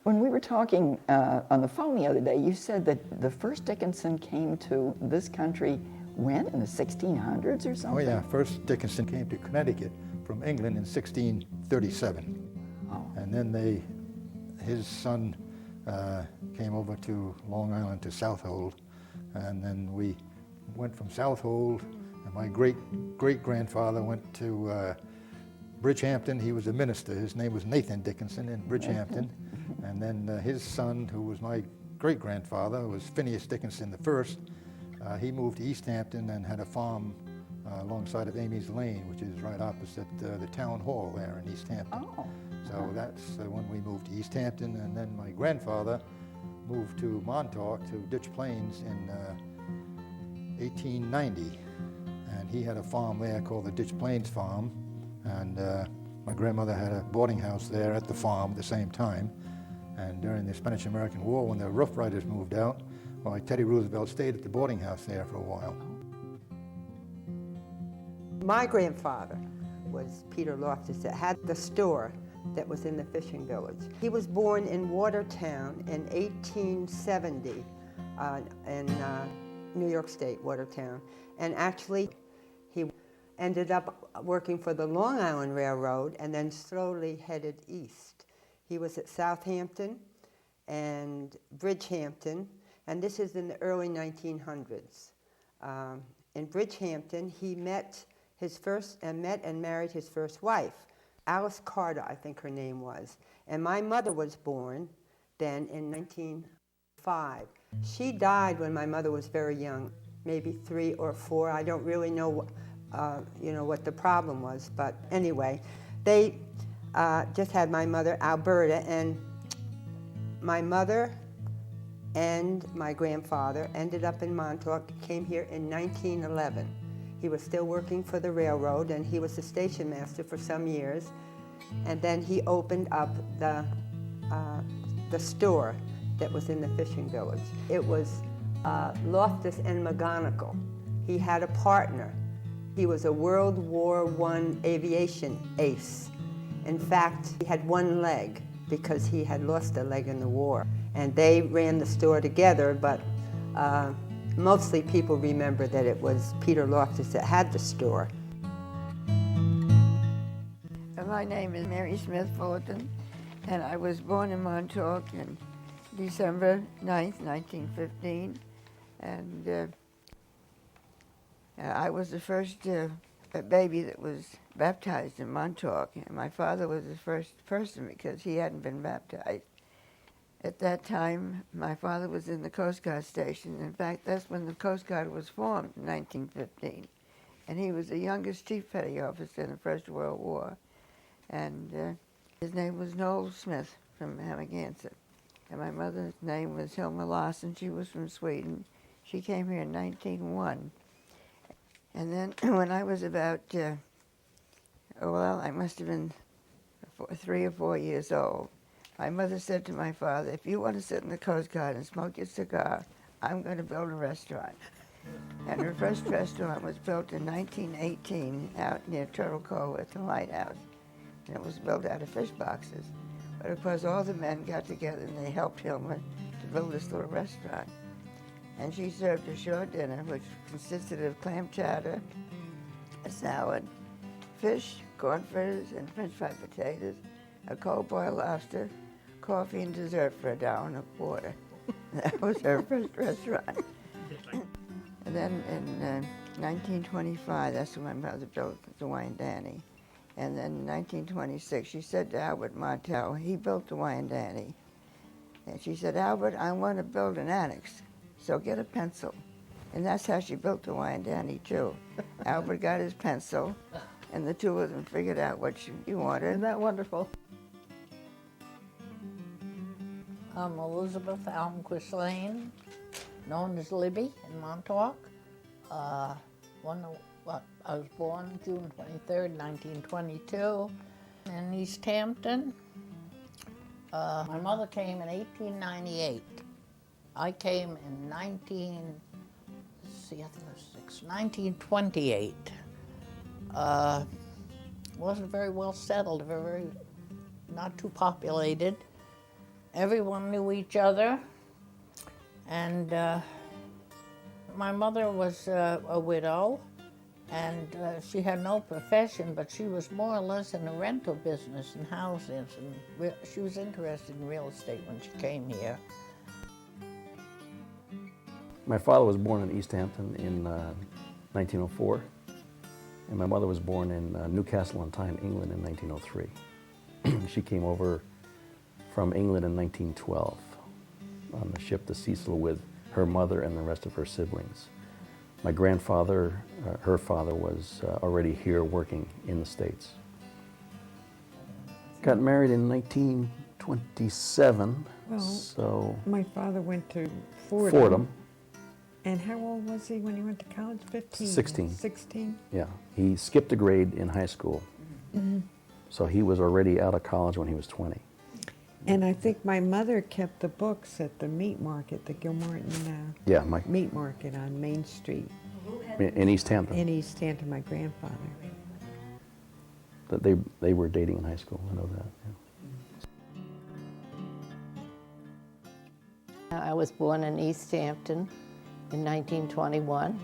When we were talking on the phone the other day, you said that the first Dickinson came to this country when? In the 1600s or something? Oh yeah, first Dickinson came to Connecticut from England in 1637. Oh. And then his son came over to Long Island to Southold, and then we went from Southold, and my great-grandfather went to Bridgehampton. He was a minister. His name was Nathan Dickinson in Bridgehampton. And then his son, who was my great-grandfather, was Phineas Dickinson the first. He moved to East Hampton and had a farm alongside of Amy's Lane, which is right opposite the town hall there in East Hampton. Oh. So that's when we moved to East Hampton, and then my grandfather moved to Montauk, to Ditch Plains in 1890. And he had a farm there called the Ditch Plains Farm, and my grandmother had a boarding house there at the farm at the same time. And during the Spanish-American War, when the Rough Riders moved out, well, Teddy Roosevelt stayed at the boarding house there for a while. My grandfather was Peter Loftis, that had the store that was in the fishing village. He was born in Watertown in 1870 in New York State, Watertown. And actually, he ended up working for the Long Island Railroad and then slowly headed east. He was at Southampton and Bridgehampton, and this is in the early 1900s. In Bridgehampton, he met and married his first wife, Alice Carter, I think her name was. And my mother was born then in 1905. She died when my mother was very young, maybe 3 or 4. I don't really know, what the problem was, but anyway, they just had my mother, Alberta, and my mother and my grandfather ended up in Montauk, came here in 1911. He was still working for the railroad, and he was the station master for some years. And then he opened up the store that was in the fishing village. It was Loftis and McGonigal. He had a partner. He was a World War I aviation ace. In fact, he had one leg because he had lost a leg in the war. And they ran the store together, but mostly people remember that it was Peter Loftis that had the store. My name is Mary Smith Fullerton, and I was born in Montauk on December 9th, 1915. And I was the first baby that was baptized in Montauk. And my father was the first person because he hadn't been baptized. At that time, my father was in the Coast Guard station. In fact, that's when the Coast Guard was formed in 1915. And he was the youngest chief petty officer in the First World War. And his name was Noel Smith from Hammergansett. And my mother's name was Hilma Larson. She was from Sweden. She came here in 1901. And then when I was about, I must have been 3 or 4 years old, my mother said to my father, if you want to sit in the Coast Guard and smoke your cigar, I'm going to build a restaurant. And her first restaurant was built in 1918 out near Turtle Cove at the Lighthouse. And it was built out of fish boxes. But of course, all the men got together and they helped Hilma to build this little restaurant. And she served a shore dinner, which consisted of clam chowder, a salad, fish, corn fritters, and French fried potatoes, a cold-boiled lobster, coffee, and dessert for $1.25. That was her first restaurant. And then in 1925, that's when my mother built the Wyandanny. And then in 1926, she said to Albert Martel, he built the Wyandanny. And she said, Albert, I want to build an annex, so get a pencil. And that's how she built the Wyandanny, too. Albert got his pencil, and the two of them figured out what she wanted. Isn't that wonderful? I'm Elizabeth Almquist Lane, known as Libby in Montauk. I was born June 23rd, 1922 in East Hampton. My mother came in 1898. I came in 1928. Wasn't very well settled, very not too populated. everyone knew each other. And my mother was a widow, and she had no profession, but she was more or less in the rental business and houses, and she was interested in real estate when she came here. My father was born in East Hampton in 1904, and my mother was born in Newcastle-on-Tyne, England in 1903. She came over from England in 1912 on the ship the Cecil with her mother and the rest of her siblings. My grandfather, her father, was already here working in the States. Got married in 1927, Well, so my father went to Fordham. Fordham. And how old was he when he went to college? 15? 16. 16? Yeah, he skipped a grade in high school. So he was already out of college when he was 20. And I think my mother kept the books at the meat market, the Gilmartin Yeah, meat market on Main Street in East Hampton. in East Hampton, my grandfather. That they were dating in high school, I know that. Yeah. I was born in East Hampton in 1921,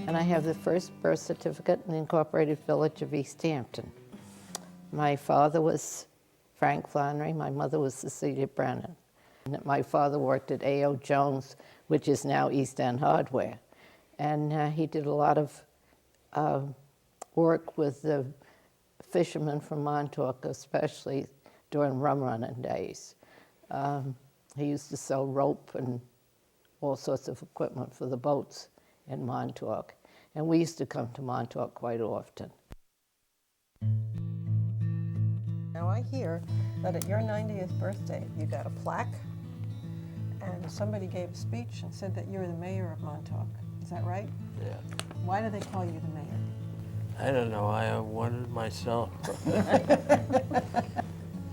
and I have the first birth certificate in the incorporated village of East Hampton. My father was Frank Flannery, my mother was Cecilia Brennan. And my father worked at A.O. Jones, which is now East End Hardware. And he did a lot of work with the fishermen from Montauk, especially during Rum Runner days. He used to sell rope and all sorts of equipment for the boats in Montauk. And we used to come to Montauk quite often. Now I hear that at your 90th birthday, you got a plaque, and somebody gave a speech and said that you're the mayor of Montauk. Is that right? Yeah. Why do they call you the mayor? I don't know. I wanted myself.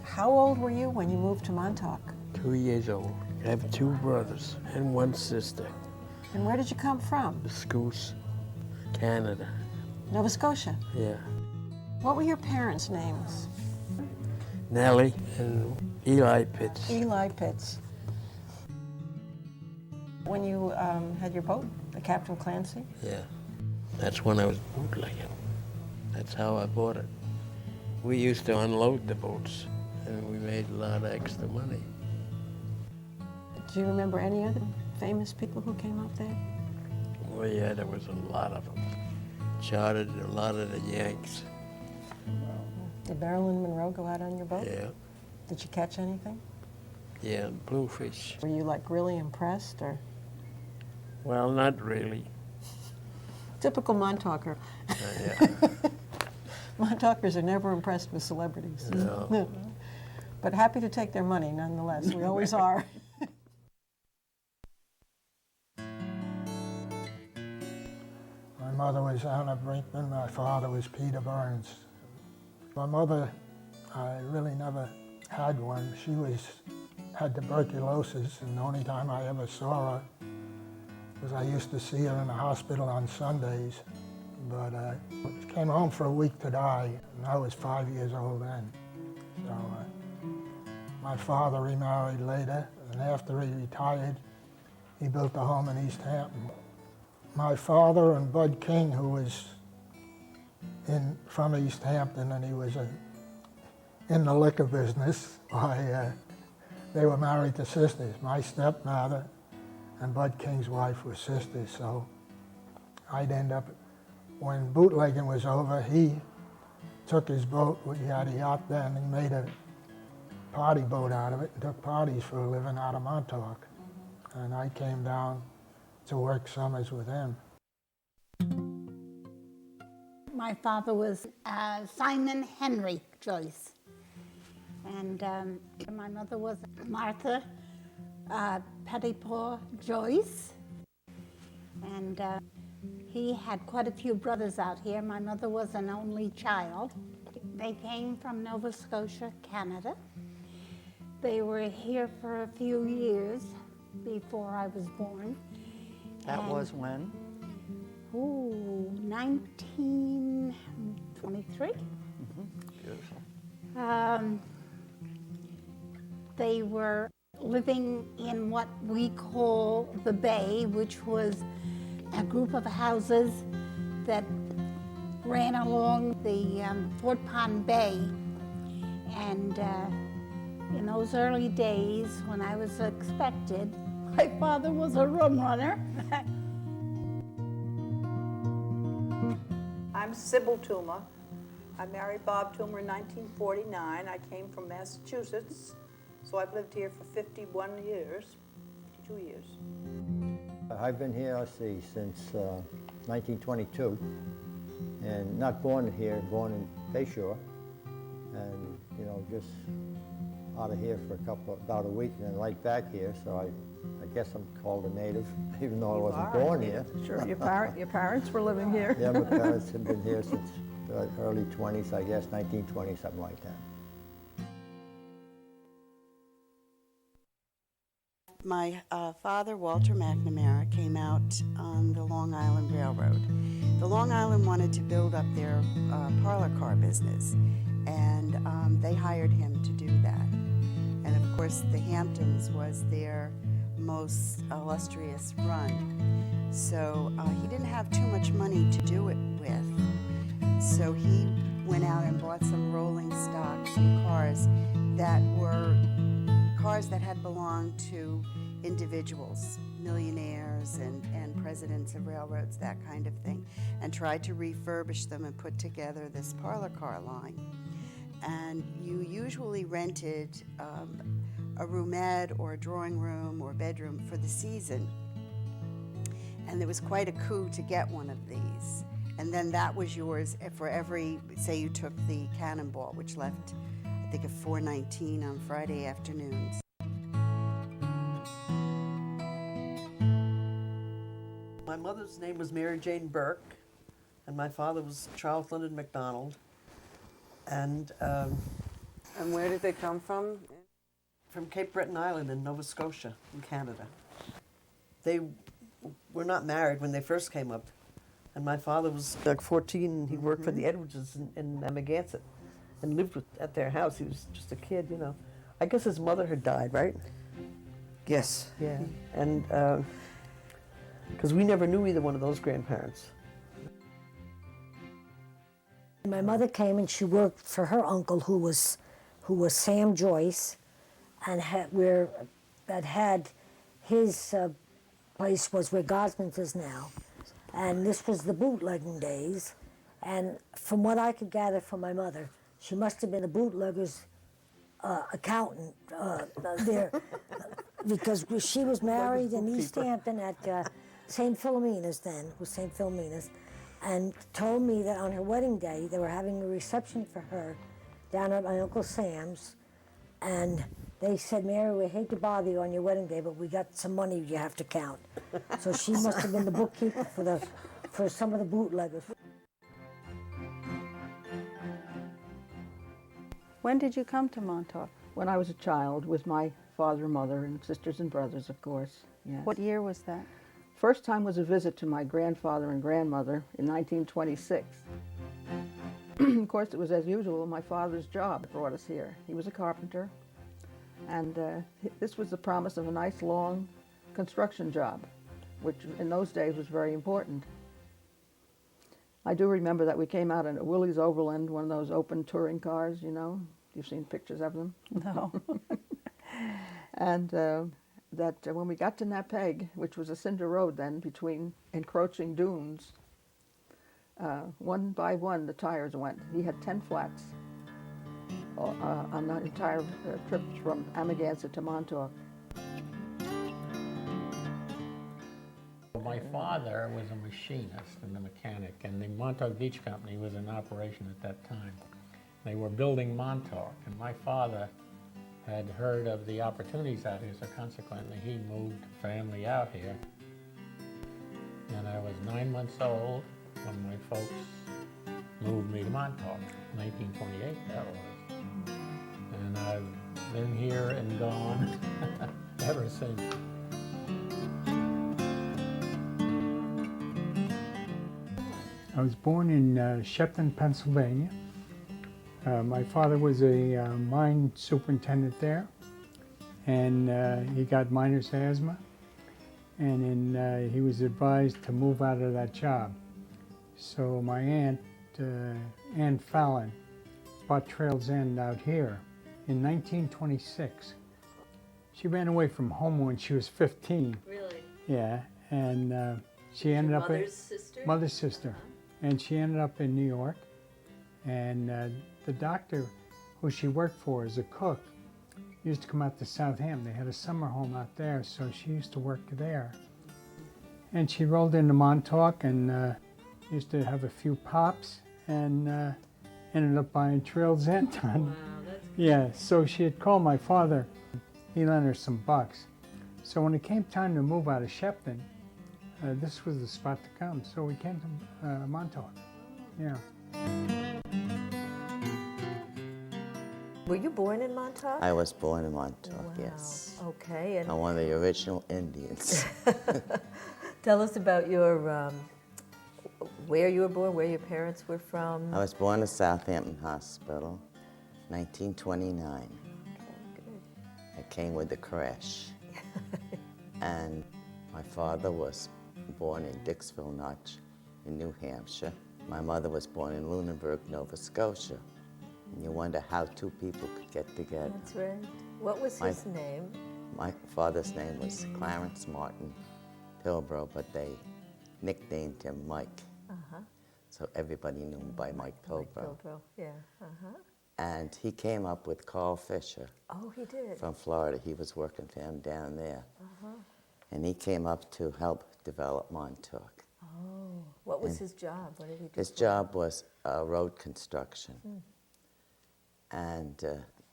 How old were you when you moved to Montauk? 2 years old. I have 2 brothers and 1 sister. And where did you come from? Scoos, Canada. Nova Scotia. Yeah. What were your parents' names? Nellie and Eli Pitts. Eli Pitts. When you had your boat, the Captain Clancy? Yeah. That's when I was bootlegging. That's how I bought it. We used to unload the boats, and we made a lot of extra money. Do you remember any other famous people who came up there? Well, yeah, there was a lot of them. Chartered a lot of the Yanks. Did Marilyn Monroe go out on your boat? Yeah. Did you catch anything? Yeah, bluefish. Were you like really impressed or? Well, not really. Typical Montaukers. Yeah. Montaukers are never impressed with celebrities. No. But happy to take their money nonetheless. We always are. My mother was Anna Brinkman, my father was Peter Burns. My mother, I really never had one. She had tuberculosis, and the only time I ever saw her was I used to see her in the hospital on Sundays. But she came home for a week to die, and I was 5 years old then. So my father remarried later, and after he retired, he built a home in East Hampton. My father and Bud King, who was from East Hampton, and he was in the liquor business, they were married to sisters. My stepmother and Bud King's wife were sisters, so I'd end up, when bootlegging was over, he took his boat, he had a yacht then, and made a party boat out of it and took parties for a living out of Montauk. And I came down to work summers with him. My father was Simon Henry Joyce, and my mother was Martha Pettipaw Joyce, and he had quite a few brothers out here. My mother was an only child. They came from Nova Scotia, Canada. They were here for a few years before I was born. That was when? 1923. Beautiful. They were living in what we call the Bay, which was a group of houses that ran along the Fort Pond Bay. And in those early days when I was expected, my father was a rum runner. I'm Sybil Toomer. I married Bob Toomer in 1949. I came from Massachusetts, so I've lived here for 51 years, 52 years. I've been here, let's see, since 1922, and not born here, born in Bayshore, and you know, just out of here for about a week, and then right back here. So I guess I'm called a native, even though I wasn't born here. Sure, your parents were living here. Yeah, my parents have been here since early 20s, I guess, 1920, something like that. My father, Walter McNamara, came out on the Long Island Railroad. The Long Island wanted to build up their parlor car business, and they hired him to do that. And of course, the Hamptons was their most illustrious run. So he didn't have too much money to do it with. So he went out and bought some rolling stock, some cars that were cars that had belonged to individuals, millionaires and presidents of railroads, that kind of thing, and tried to refurbish them and put together this parlor car line. And you usually rented a roomette or a drawing room or bedroom for the season. And there was quite a coup to get one of these. And then that was yours for every, say you took the Cannonball, which left, I think, at 4:19 on Friday afternoons. My mother's name was Mary Jane Burke, and my father was Charles Lyndon McDonald. And where did they come from? From Cape Breton Island in Nova Scotia, in Canada. They were not married when they first came up. And my father was like 14, and he worked for the Edwardses in Amagansett and lived at their house. He was just a kid, you know. I guess his mother had died, right? Yes. Yeah. And because we never knew either one of those grandparents. My mother came and she worked for her uncle, who was Sam Joyce, and had his place was where Gosman's is now. And this was the bootlegging days. And from what I could gather from my mother, she must have been a bootlegger's accountant there, because she was married in East Hampton at St. Philomena's then, it was St. Philomena's, and told me that on her wedding day, they were having a reception for her down at my Uncle Sam's, and they said, Mary, we hate to bother you on your wedding day, but we got some money you have to count. So she must have been the bookkeeper for some of the bootleggers. When did you come to Montauk? When I was a child with my father and mother and sisters and brothers, of course. Yes. What year was that? First time was a visit to my grandfather and grandmother in 1926. Of course, it was as usual, my father's job that brought us here. He was a carpenter, and this was the promise of a nice long construction job, which in those days was very important. I do remember that we came out in a Willys Overland, one of those open touring cars, you know. You've seen pictures of them? No. And that when we got to Napeg, which was a cinder road then between encroaching dunes, one by one the tires went. He had 10 flats on the entire trip from Amagansett to Montauk. My father was a machinist and a mechanic, and the Montauk Beach Company was in operation at that time. They were building Montauk, and my father had heard of the opportunities out here, so consequently he moved the family out here. And I was 9 months old when my folks moved me to Montauk, 1928 that was. And I've been here and gone ever since. I was born in Shepton, Pennsylvania. My father was a mine superintendent there, and he got minor's asthma, and then he was advised to move out of that job. So my aunt, Ann Fallon, bought Trails End out here in 1926. She ran away from home when she was 15. Really? Yeah, and she ended up mother's sister? Mother's sister, and she ended up in New York. And the doctor who she worked for as a cook used to come out to Southampton. They had a summer home out there, so she used to work there. And she rolled into Montauk and used to have a few pops, and ended up buying Trails End. Wow, that's good. Yeah, so she had called my father. He lent her some bucks. So when it came time to move out of Shepton, this was the spot to come. So we came to Montauk. Yeah. Were you born in Montauk? I was born in Montauk, yes. Okay. And I'm one of the original Indians. tell us about your, where you were born, where your parents were from. I was born at Southampton Hospital, 1929. I came with the crash. And my father was born in Dixville Notch in New Hampshire. My mother was born in Lunenburg, Nova Scotia. And you wonder how two people could get together. That's right. What was his name? My father's name was Clarence Martin Pilbrow, but they nicknamed him Mike. Uh-huh. So everybody knew him by Mike Pilbrow. Pilbrow, yeah. Uh-huh. And he came up with Carl Fisher. Oh, he did? From Florida. He was working for him down there. Uh-huh. And he came up to help develop Montauk. Oh, what was his job? What did he do? His job was road construction. Hmm. And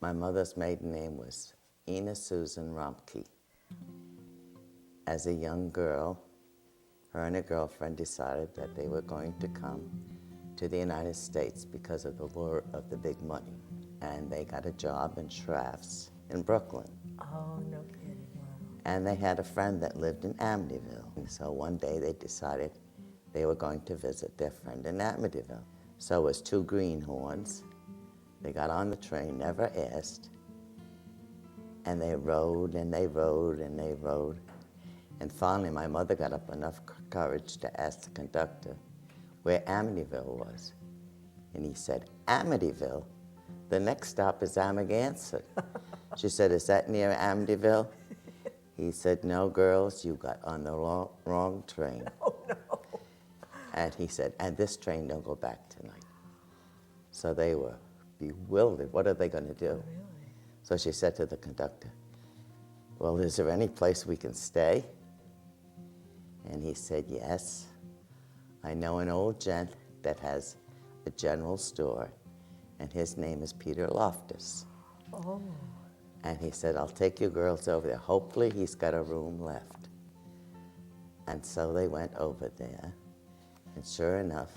my mother's maiden name was Ina Susan Rumpke. As a young girl, her and a girlfriend decided that they were going to come to the United States because of the lure of the big money. And they got a job in Schrafft's in Brooklyn. Oh, no kidding. Wow. And they had a friend that lived in Amityville. And so one day they decided they were going to visit their friend in Amityville. So it was two greenhorns. They got on the train, never asked. And they rode and they rode and they rode. And finally my mother got up enough courage to ask the conductor where Amityville was. And he said, Amityville? The next stop is Amagansett. She said, is that near Amityville? He said, no, girls, you got on the wrong train. Oh, no. And he said, and this train don't go back tonight. So they were bewildered. What are they going to do? Really? So she said to the conductor, well, is there any place we can stay? And he said, yes. I know an old gent that has a general store, and his name is Peter Loftis. Oh. And he said, I'll take you girls over there. Hopefully he's got a room left. And so they went over there, and sure enough,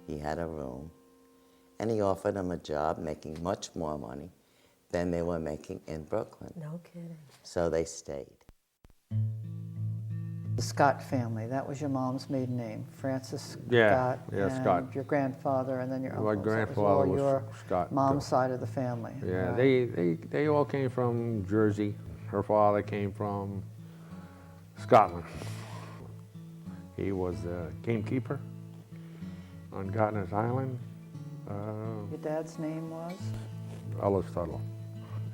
he had a room, and he offered them a job making much more money than they were making in Brooklyn. No kidding. So they stayed. The Scott family, that was your mom's maiden name, Francis Yeah, Scott. yeah, and Scott. Your grandfather, and then your uncle. My grandfather was your Scott. mom's side of the family. Yeah, right? they all came from Jersey. Her father came from Scotland. He was a gamekeeper on Gardiner's Island. Your dad's name was? Ellis Tuttle.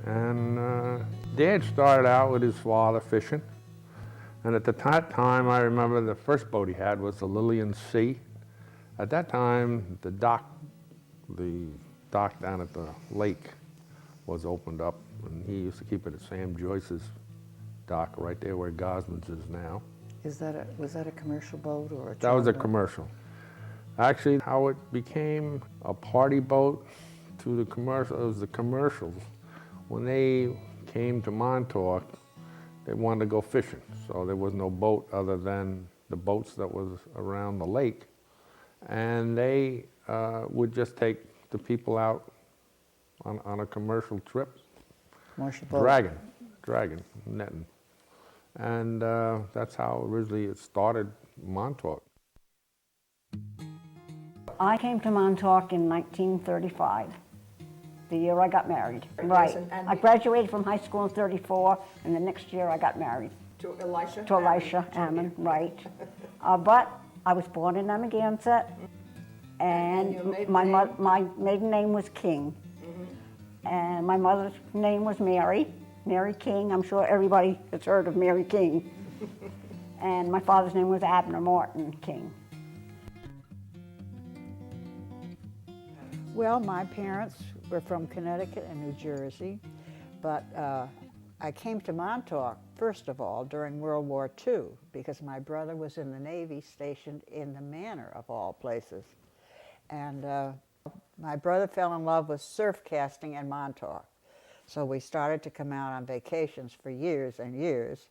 And Dad started out with his father fishing. And at the time, I remember the first boat he had was the Lillian Sea. At that time, the dock down at the lake was opened up, and he used to keep it at Sam Joyce's dock right there where Gosman's is now. Was that a commercial boat or a That was a charter? commercial. Actually, how it became a party boat to the commercial, it was the commercials. When they came to Montauk, they wanted to go fishing, so there was no boat other than the boats that was around the lake. And they would just take the people out on a commercial trip. Commercial boat. Dragging, netting. And that's how originally it started Montauk. I came to Montauk in 1935. the year I got married. Right. I graduated from high school in 34, and the next year I got married. To Elisha? To Elisha Ammon, right. But I was born in Amagansett, and your maiden my maiden name was King. And my mother's name was Mary King. I'm sure everybody has heard of Mary King. And my father's name was Abner Martin King. Well, my parents were from Connecticut and New Jersey, but I came to Montauk, first of all, during World War II, because my brother was in the Navy stationed in the Manor, of all places. And my brother fell in love with surf casting in Montauk. So we started to come out on vacations for years and years.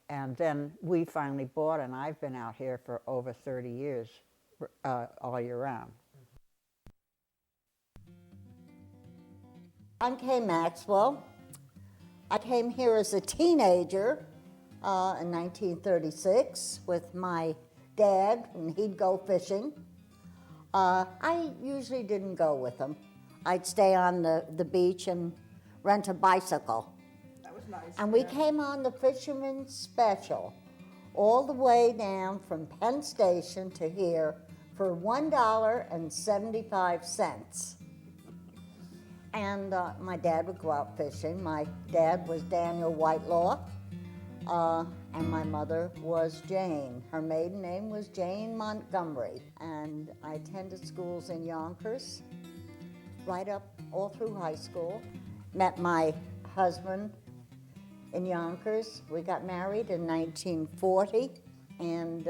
And then we finally bought, and I've been out here for over 30 years, all year round. I'm Kay Maxwell. I came here as a teenager in 1936 with my dad when he'd go fishing. I usually didn't go with him. I'd stay on the beach and rent a bicycle. That was nice. And we came on the Fisherman's Special all the way down from Penn Station to here for $1.75. And my dad would go out fishing. My dad was Daniel Whitelaw, and my mother was Jane. Her maiden name was Jane Montgomery. And I attended schools in Yonkers, right up all through high school. Met my husband in Yonkers. We got married in 1940. And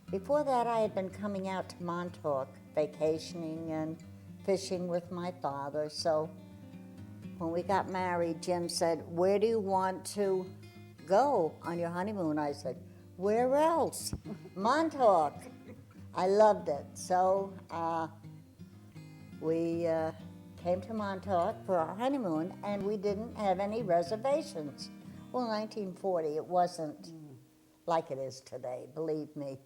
before that, I had been coming out to Montauk, vacationing and fishing with my father. So when we got married, Jim said, "Where do you want to go on your honeymoon?" I said, "Where else? Montauk." I loved it. So we came to Montauk for our honeymoon, and we didn't have any reservations. Well, 1940, it wasn't like it is today, believe me.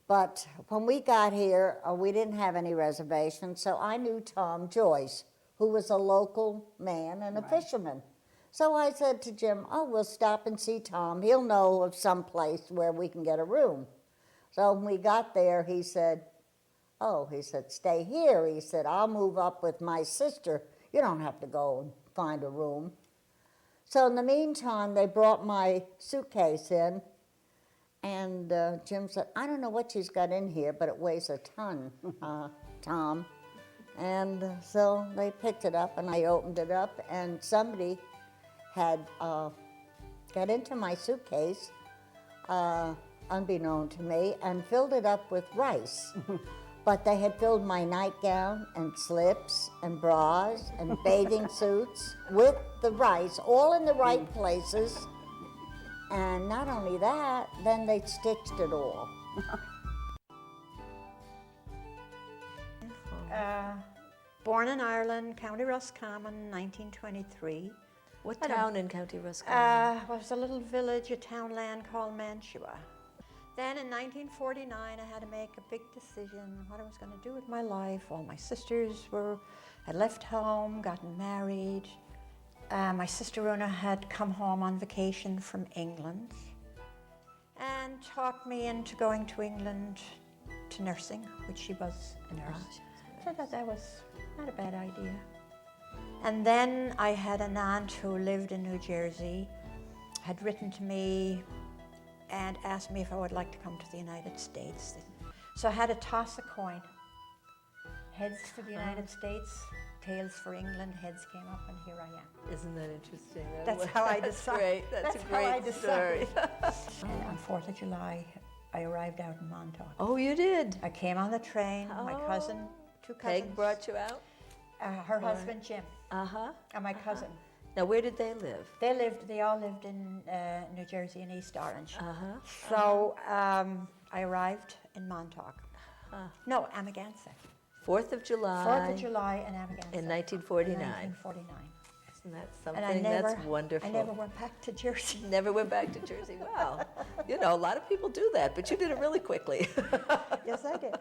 But when we got here, we didn't have any reservations, so I knew Tom Joyce, who was a local man and a fisherman. So I said to Jim, "Oh, we'll stop and see Tom. He'll know of some place where we can get a room." So when we got there, he said, "Stay here." He said, "I'll move up with my sister. You don't have to go and find a room." So in the meantime, they brought my suitcase in. And Jim said, "I don't know what she's got in here, but it weighs a ton, Tom." And so they picked it up, and I opened it up, and somebody had got into my suitcase, unbeknown to me, and filled it up with rice. But they had filled my nightgown and slips and bras and bathing suits with the rice, all in the right places. And not only that, then they stitched it all. Born in Ireland, County Roscommon, 1923. What town in County Roscommon? Was a little village, a townland called Mantua. Then in 1949, I had to make a big decision what I was going to do with my life. All my sisters had left home, gotten married. My sister Una had come home on vacation from England and talked me into going to England to nursing, which she was a nurse. So I thought that was not a bad idea. And then I had an aunt who lived in New Jersey, had written to me and asked me if I would like to come to the United States. So I had to toss a coin. Heads for the United States, tails for England, heads came up, and here I am. Isn't that interesting? That's how I decided. That's a how I great decided. story. And on 4th of July, I arrived out in Montauk. Oh, you did? I came on the train. My cousin, two cousins. Peg brought you out? Her husband, Jim. And my cousin. Now, where did they live? They all lived in New Jersey and East Orange. So I arrived in Montauk. No, Amagansett. 4th of July. 4th of July in Amagansett. In 1949. In 1949. Isn't that something? And That's wonderful. I never went back to Jersey. Never went back to Jersey. Wow. You know, a lot of people do that, but you did it really quickly. Yes, I did.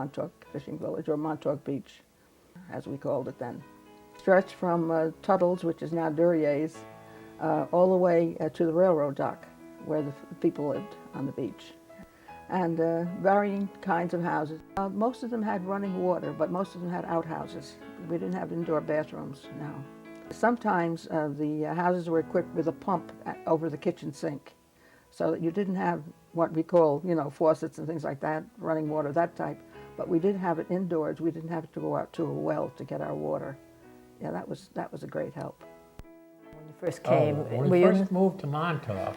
Montauk Fishing Village, or Montauk Beach, as we called it then. Stretched from Tuttle's, which is now Duryea's, all the way to the railroad dock, where the people lived on the beach. And varying kinds of houses. Most of them had running water, but most of them had outhouses. We didn't have indoor bathrooms, no. Sometimes the houses were equipped with a pump over the kitchen sink, so that you didn't have what we call, faucets and things like that, running water, that type. But we did have it indoors. We didn't have to go out to a well to get our water. Yeah, that was a great help. When you first came, when we first moved to Montauk,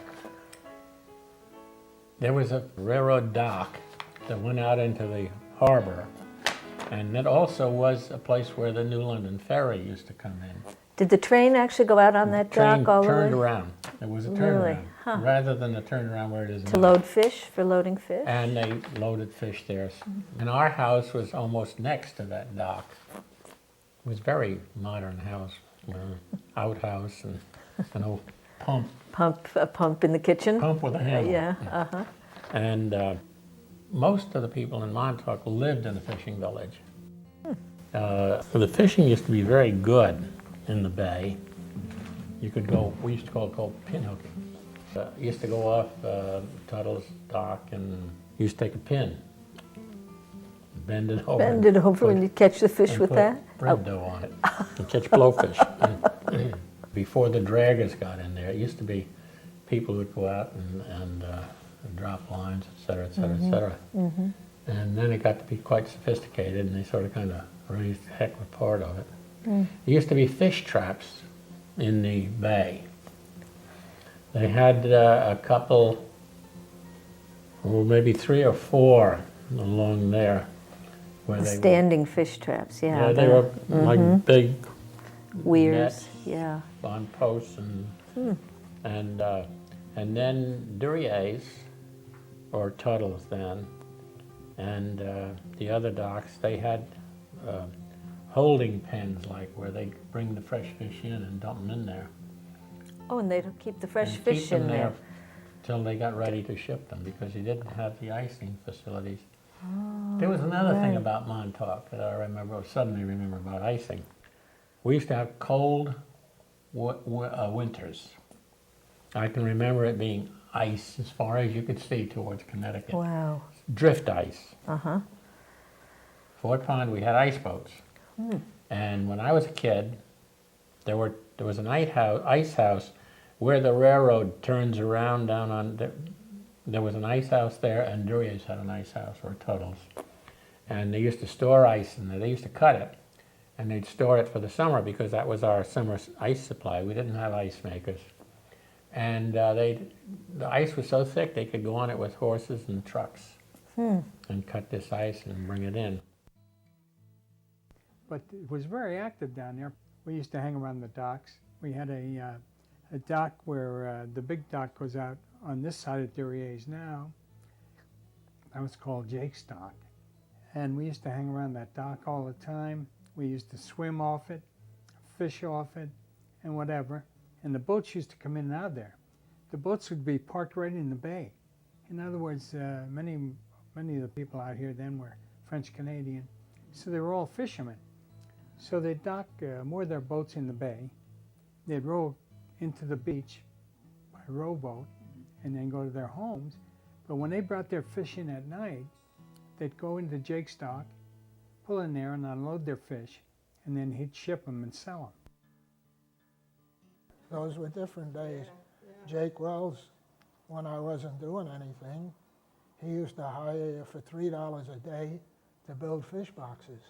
there was a railroad dock that went out into the harbor, and it also was a place where the New London Ferry used to come in. Did the train actually go out on that dock all the way? Train turned around. It was a turnaround, Really? Huh. rather than the turnaround where it is now. To load fish, for loading fish? And they loaded fish there. And our house was almost next to that dock. It was a very modern house, outhouse and an old pump. A pump in the kitchen? Pump with a handle. Yeah, uh-huh. And most of the people in Montauk lived in the fishing village. The fishing used to be very good in the bay. You could go, we used to call it pinhooking. Used to go off Tuttle's dock and used to take a pin, bend it over. Bend it over when you catch the fish with that? Bread dough on it and catch blowfish. Before the draggers got in there, it used to be people would go out and drop lines, et cetera, et cetera, et cetera. Mm-hmm. And then it got to be quite sophisticated, and they sort of kind of raised the heck of a part of it. Mm. There used to be fish traps in the bay. They had a couple, or maybe 3 or 4 along there. Where they standing fish traps, yeah. Yeah, they were like big weirs, nets yeah. on posts, and then Duryea's, or Tuttle's then, and the other docks, they had holding pens, like where they bring the fresh fish in and dump them in there. Oh, and they'd keep the fresh and fish keep them in there. Till they got ready to ship them, because you didn't have the icing facilities. Oh, There was another thing right. about Montauk that I remember, or suddenly remember about icing. We used to have cold winters. I can remember it being ice as far as you could see towards Connecticut. Wow. Drift ice. Uh-huh. Fort Pond, we had ice boats. Hmm. And when I was a kid, there was an ice house where the railroad turns around down on, there was an ice house there, and Duryea's had an ice house, or Tuttle's. And they used to store ice in there. They used to cut it, and they'd store it for the summer, because that was our summer ice supply. We didn't have ice makers. And the ice was so thick they could go on it with horses and trucks and cut this ice and bring it in. But it was very active down there. We used to hang around the docks. We had a dock where the big dock goes out on this side of Duryea's now. That was called Jake's Dock. And we used to hang around that dock all the time. We used to swim off it, fish off it, and whatever. And the boats used to come in and out of there. The boats would be parked right in the bay. In other words, many of the people out here then were French-Canadian, so they were all fishermen. So they'd dock more of their boats in the bay. They'd row into the beach by rowboat and then go to their homes. But when they brought their fish in at night, they'd go into Jake's dock, pull in there and unload their fish, and then he'd ship them and sell them. Those were different days. Jake Wells, when I wasn't doing anything, he used to hire you for $3 a day to build fish boxes.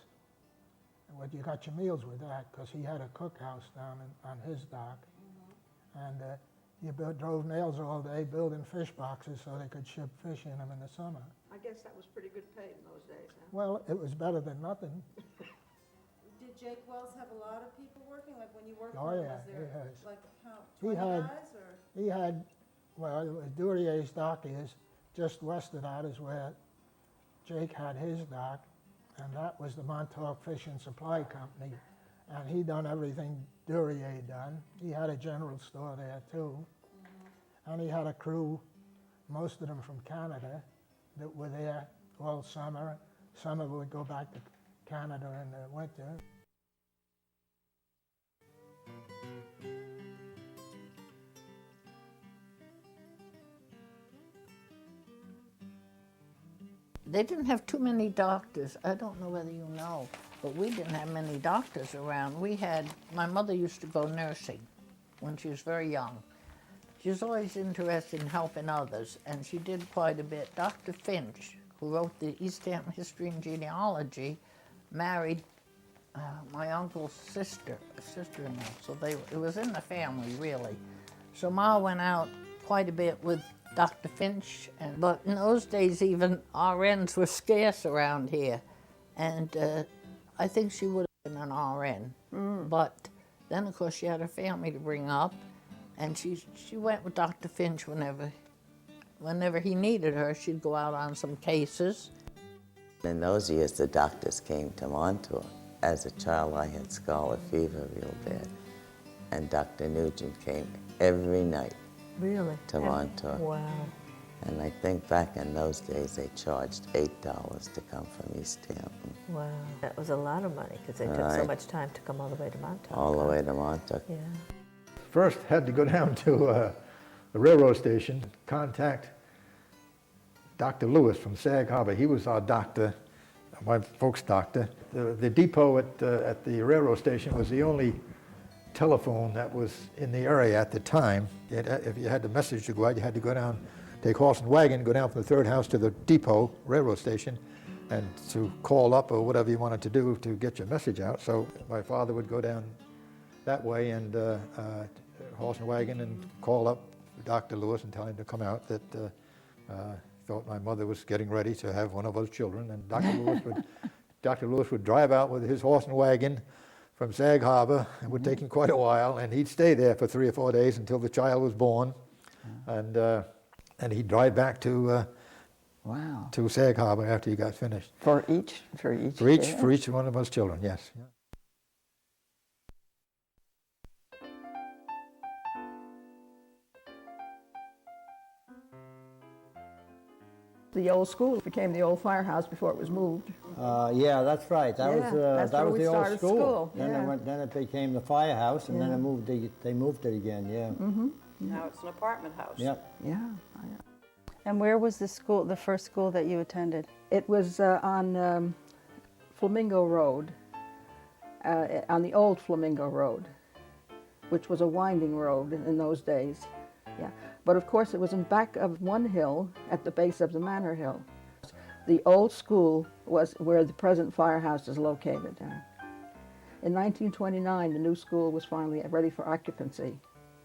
And you got your meals with that, because he had a cookhouse down on his dock. And you drove nails all day building fish boxes so they could ship fish in them in the summer. I guess that was pretty good pay in those days, huh? Well, it was better than nothing. Did Jake Wells have a lot of people working? Like when you worked Oh, for him, yeah, was there he has. like how, He 20 had, guys or? he had, well, Duryea's dock is, just west of that is where Jake had his dock, and that was the Montauk Fish and Supply Company. And he done everything Duryea done. He had a general store there too. And he had a crew, most of them from Canada, that were there all summer, Summer would go back to Canada in the winter. They didn't have too many doctors. I don't know whether you know, but we didn't have many doctors around. My mother used to go nursing when she was very young. She was always interested in helping others, and she did quite a bit. Dr. Finch, who wrote the East Hampton History and Genealogy, married my uncle's sister-in-law, so it was in the family, really. So Ma went out quite a bit with Dr. Finch, but in those days even RNs were scarce around here, and I think she would have been an RN. But then, of course, she had her family to bring up, and she went with Dr. Finch whenever he needed her. She'd go out on some cases. In those years, the doctors came to Montauk. As a child, I had scarlet fever real bad, and Dr. Nugent came every night. Really? To Montauk. Wow. And I think back in those days they charged $8 to come from East Hampton. Wow. That was a lot of money because they took so much time to come all the way to Montauk. All the way to Montauk. Yeah. First had to go down to the railroad station, contact Dr. Lewis from Sag Harbor. He was our doctor, my folks' doctor. The depot at the railroad station was the only telephone that was in the area at the time. If you had the message to go out, you had to go down, take horse and wagon, go down from the third house to the depot, railroad station, and to call up or whatever you wanted to do to get your message out. So my father would go down that way and horse and wagon and call up Dr. Lewis and tell him to come out, that thought my mother was getting ready to have one of us children, and Dr. Lewis would drive out with his horse and wagon from Sag Harbor. It would take him quite a while, and he'd stay there for 3 or 4 days until the child was born, and he'd drive back to to Sag Harbor after he got finished. For each one of us children, yes. The old school became the old firehouse before it was moved. Yeah, that's right. That was where we the old started school. Then it became the firehouse, and then they moved it again. Yeah. Now it's an apartment house. Yep. Yeah. And where was the school, the first school that you attended? It was on Flamingo Road, on the old Flamingo Road, which was a winding road in those days. Yeah. But of course it was in back of one hill at the base of the Manor Hill. The old school was where the present firehouse is located. In 1929, the new school was finally ready for occupancy,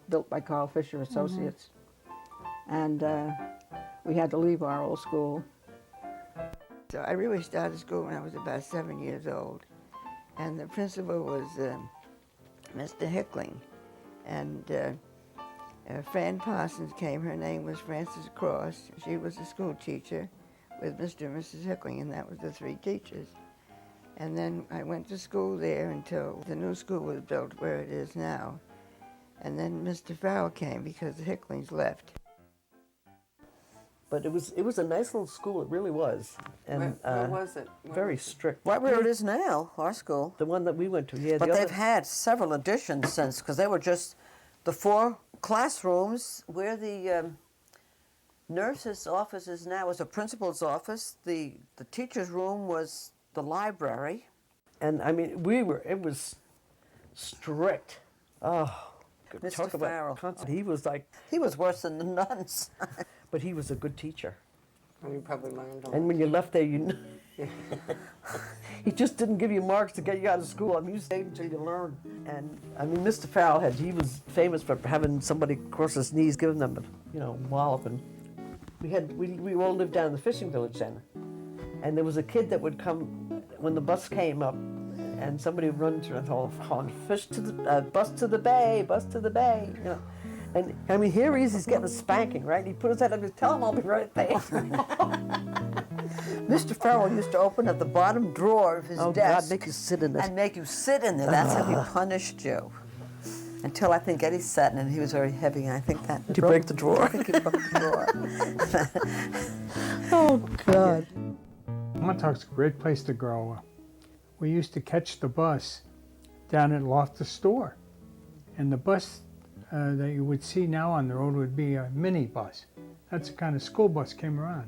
built by Carl Fisher Associates. And we had to leave our old school. So I really started school when I was about 7 years old. And the principal was Mr. Hickling. And Fran Parsons came. Her name was Frances Cross. She was a school teacher with Mr. and Mrs. Hickling, and that was the 3 teachers. And then I went to school there until the new school was built where it is now. And then Mr. Farrell came because the Hicklings left. But it was a nice little school, it really was. And Where was it? Very strict. Right where it is now, our school. The one that we went to, yeah. But the they've other, had several additions since, because they were just the 4 classrooms where the nurse's office is now was a principal's office. The teacher's room was the library. And I mean, it was strict. Oh, Mr. talk about Farrell. constant. He was like... He was worse than the nuns. But he was a good teacher. And you probably learned a lot. And when you left there, you he just didn't give you marks to get you out of school. I mean, you stayed until you learned. And I mean, Mr. Farrell he was famous for having somebody cross his knees, giving them a, wallop. And we all lived down in the fishing village then. And there was a kid that would come when the bus came up, and somebody would run to the hall calling, "Fish to the bus to the bay, bus to the bay," And I mean, here he's getting a spanking, right? He put his head up and tell him I'll be right there. Mr. Farrell used to open at the bottom drawer of his desk. God, make you sit in it. And make you sit in there. That's how he punished you. Until I think Eddie sat in it, and he was very heavy, and I think that... Did you break the drawer? I think he broke the drawer. Oh, God. Montauk's a great place to grow up. We used to catch the bus down at Loftis store. And the bus that you would see now on the road would be a mini bus. That's the kind of school bus came around.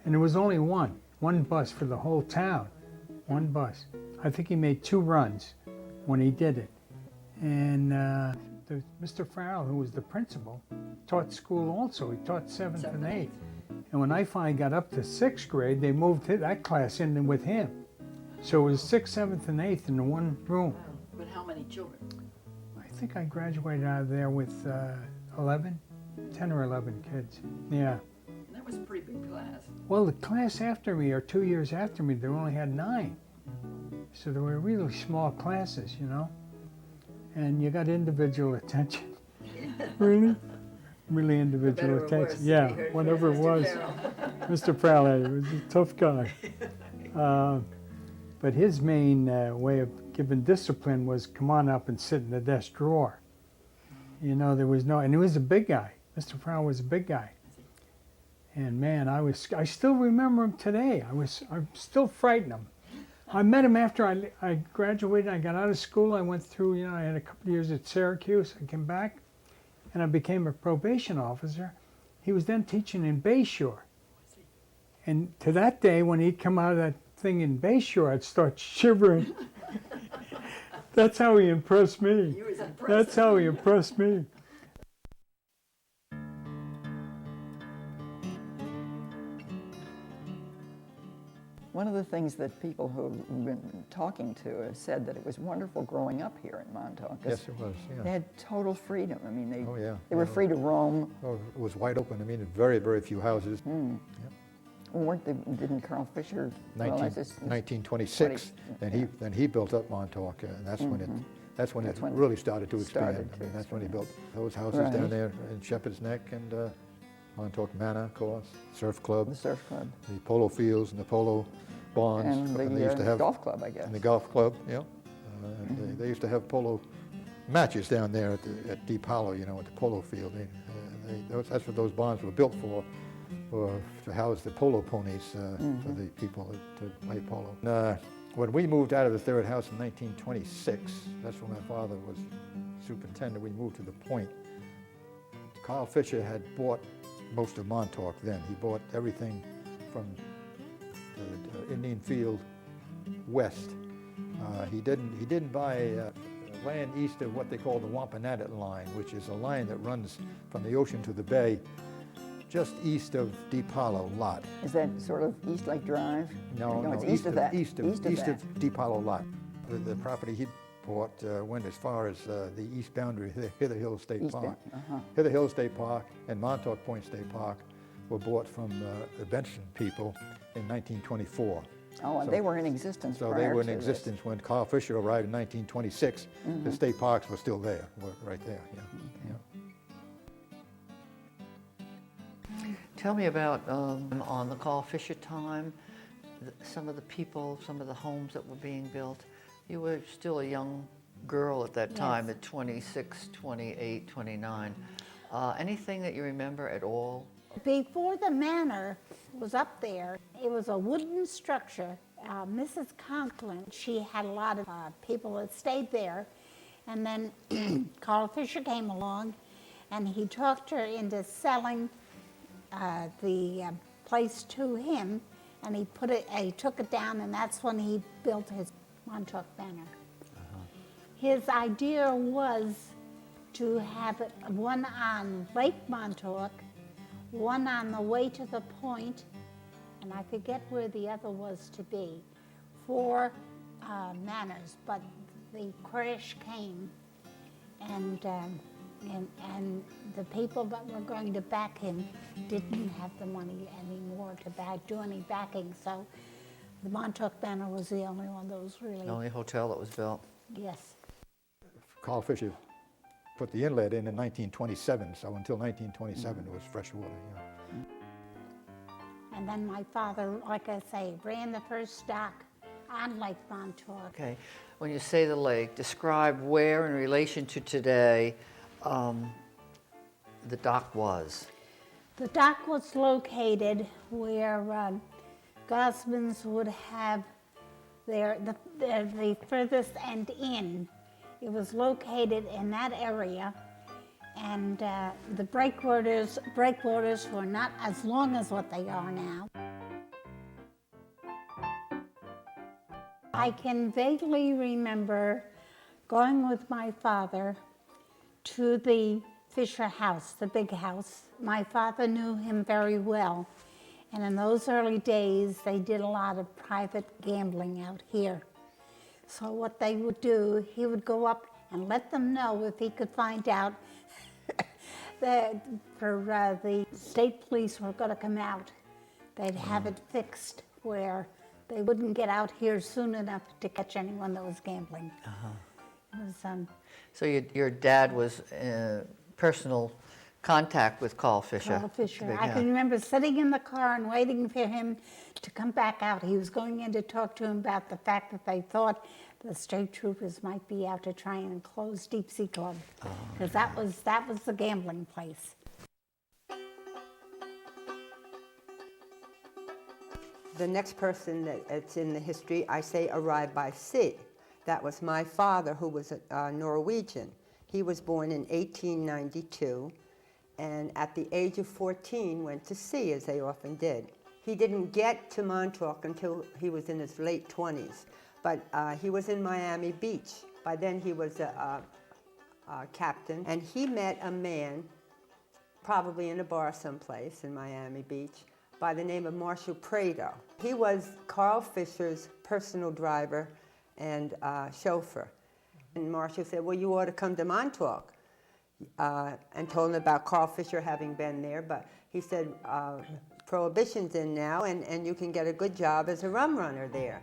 And there was only one bus for the whole town, one bus. I think he made 2 runs when he did it. And Mr. Farrell, who was the principal, taught school also. He taught 7th and 8th. And when I finally got up to 6th grade, they moved that class in with him. So it was 6th, 7th, and 8th in the one room. But how many children? I think I graduated out of there with 10 or 11 kids. Yeah. That was a pretty big class. Well, the class after me, or 2 years after me, they only had 9. So they were really small classes, you know. And you got individual attention. Really? Really individual attention. Yeah, whatever it was. Mr. Farrell, he was a tough guy. But his main way of giving discipline was come on up and sit in the desk drawer. You know, there was no, and he was a big guy. Mr. Farrell was a big guy. And man, I still remember him today. I still frightened him. I met him after I graduated. I got out of school. I went through, you know, I had a couple of years at Syracuse. I came back and I became a probation officer. He was then teaching in Bayshore. And to that day, when he'd come out of that thing in Bayshore, I'd start shivering. That's how he impressed me. That's how he impressed me. One of the things that people who've been talking to have said that it was wonderful growing up here in Montauk. Yes, it was, yeah. They had total freedom. I mean, they, Oh, yeah. they were free to roam. Oh, it was wide open. I mean, very, very few houses. Didn't Carl Fisher, 1926, then he built up Montauk, and that's when it really started to expand. I mean, that's when he built those houses down there in Shepherd's Neck and Montauk Manor, of course, Surf Club. The Surf Club. The polo fields and the polo bonds. And they used to have golf club, I guess. And the golf club, yeah. And they used to have polo matches down there at Deep Hollow, you know, at the polo field. That's what those bonds were built for to house the polo ponies for the people to play polo. When we moved out of the third house in 1926, that's when my father was superintendent, we moved to the Point. Carl Fisher had bought most of Montauk then. He bought everything from the Indian Field west. He didn't buy land east of what they call the Wampanoag line, which is a line that runs from the ocean to the bay, just east of Deep Hollow lot. Is that sort of East Lake Drive? No, it's east of that. East of Deep Hollow lot. The property he bought went as far as the east boundary, Hither Hill State Park. Hither Hill State Park and Montauk Point State Park were bought from the Benson people in 1924. Oh, and they were in existence prior to So they were in this. existence when Carl Fisher arrived in 1926. The state parks were still there, right there. Yeah. Tell me about, on the Carl Fisher time, some of the people, some of the homes that were being built. You were still a young girl at that time, at 26, 28, 29. Anything that you remember at all? Before the manor was up there, it was a wooden structure. Mrs. Conklin, she had a lot of people that stayed there. And then Carl Fisher came along and he talked her into selling the place to him, and he took it down, and that's when he built his Montauk Manor. His idea was to have one on Lake Montauk, one on the way to the Point, and I forget where the other was to be, 4 manors, but the crash came, and the people that were going to back him didn't have the money anymore to do any backing, so the Montauk Manor was the only one that was really... The only hotel that was built. Yes. Carl Fisher put the inlet in 1927, so until 1927 it was fresh water. Yeah. And then my father, like I say, ran the first dock on Lake Montauk. Okay, when you say the lake, describe where in relation to today the dock was. The dock was located where Gosmans would have the furthest end in. It was located in that area, and the breakwaters were not as long as what they are now. I can vaguely remember going with my father to the Fisher house, the big house. My father knew him very well, and in those early days, they did a lot of private gambling out here. So what they would do, he would go up and let them know if he could find out that the state police were going to come out. They'd have it fixed where they wouldn't get out here soon enough to catch anyone that was gambling. It was, so your dad was personal contact with Carl Fisher. Carl Fisher. I can remember sitting in the car and waiting for him to come back out. He was going in to talk to him about the fact that they thought the state troopers might be out to try and close Deep Sea Club, because that was the gambling place. The next person that's in the history, I say arrived by sea. That was my father, who was a Norwegian. He was born in 1892, and at the age of 14 went to sea, as they often did. He didn't get to Montauk until he was in his late 20s, but he was in Miami Beach. By then he was a captain, and he met a man, probably in a bar someplace in Miami Beach, by the name of Marshall Prado. He was Carl Fisher's personal driver and chauffeur. And Marshall said, well, you ought to come to Montauk, and told him about Carl Fisher having been there. But he said, Prohibition's in now, and you can get a good job as a rum runner there.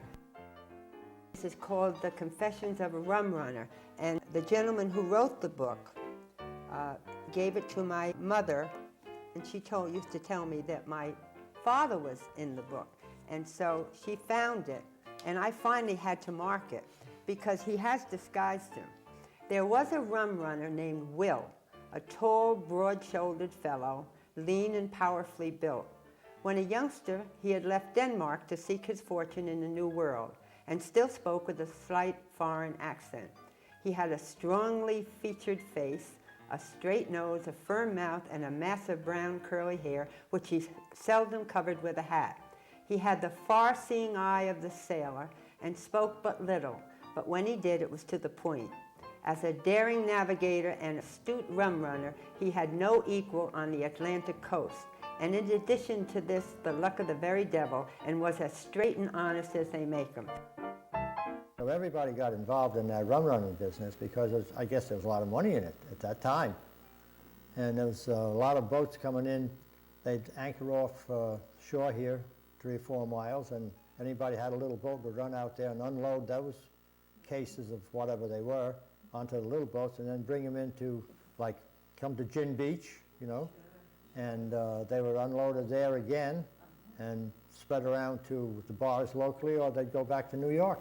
This is called The Confessions of a Rum Runner. And the gentleman who wrote the book gave it to my mother, and she used to tell me that my father was in the book. And so she found it, and I finally had to mark it because he has disguised him. There was a rum runner named Will, a tall, broad-shouldered fellow, lean and powerfully built. When a youngster, he had left Denmark to seek his fortune in the New World and still spoke with a slight foreign accent. He had a strongly featured face, a straight nose, a firm mouth, and a mass of brown curly hair, which he seldom covered with a hat. He had the far-seeing eye of the sailor and spoke but little, but when he did, it was to the point. As a daring navigator and astute rum runner, he had no equal on the Atlantic coast. And in addition to this, the luck of the very devil, and was as straight and honest as they make them. So everybody got involved in that rum running business because I guess there was a lot of money in it at that time. And there was a lot of boats coming in. They'd anchor off shore here, 3 or 4 miles, and anybody had a little boat would run out there and unload those cases of whatever they were onto the little boats and then bring them into, like, come to Gin Beach, you know, and they were unloaded there again and spread around to the bars locally, or they'd go back to New York.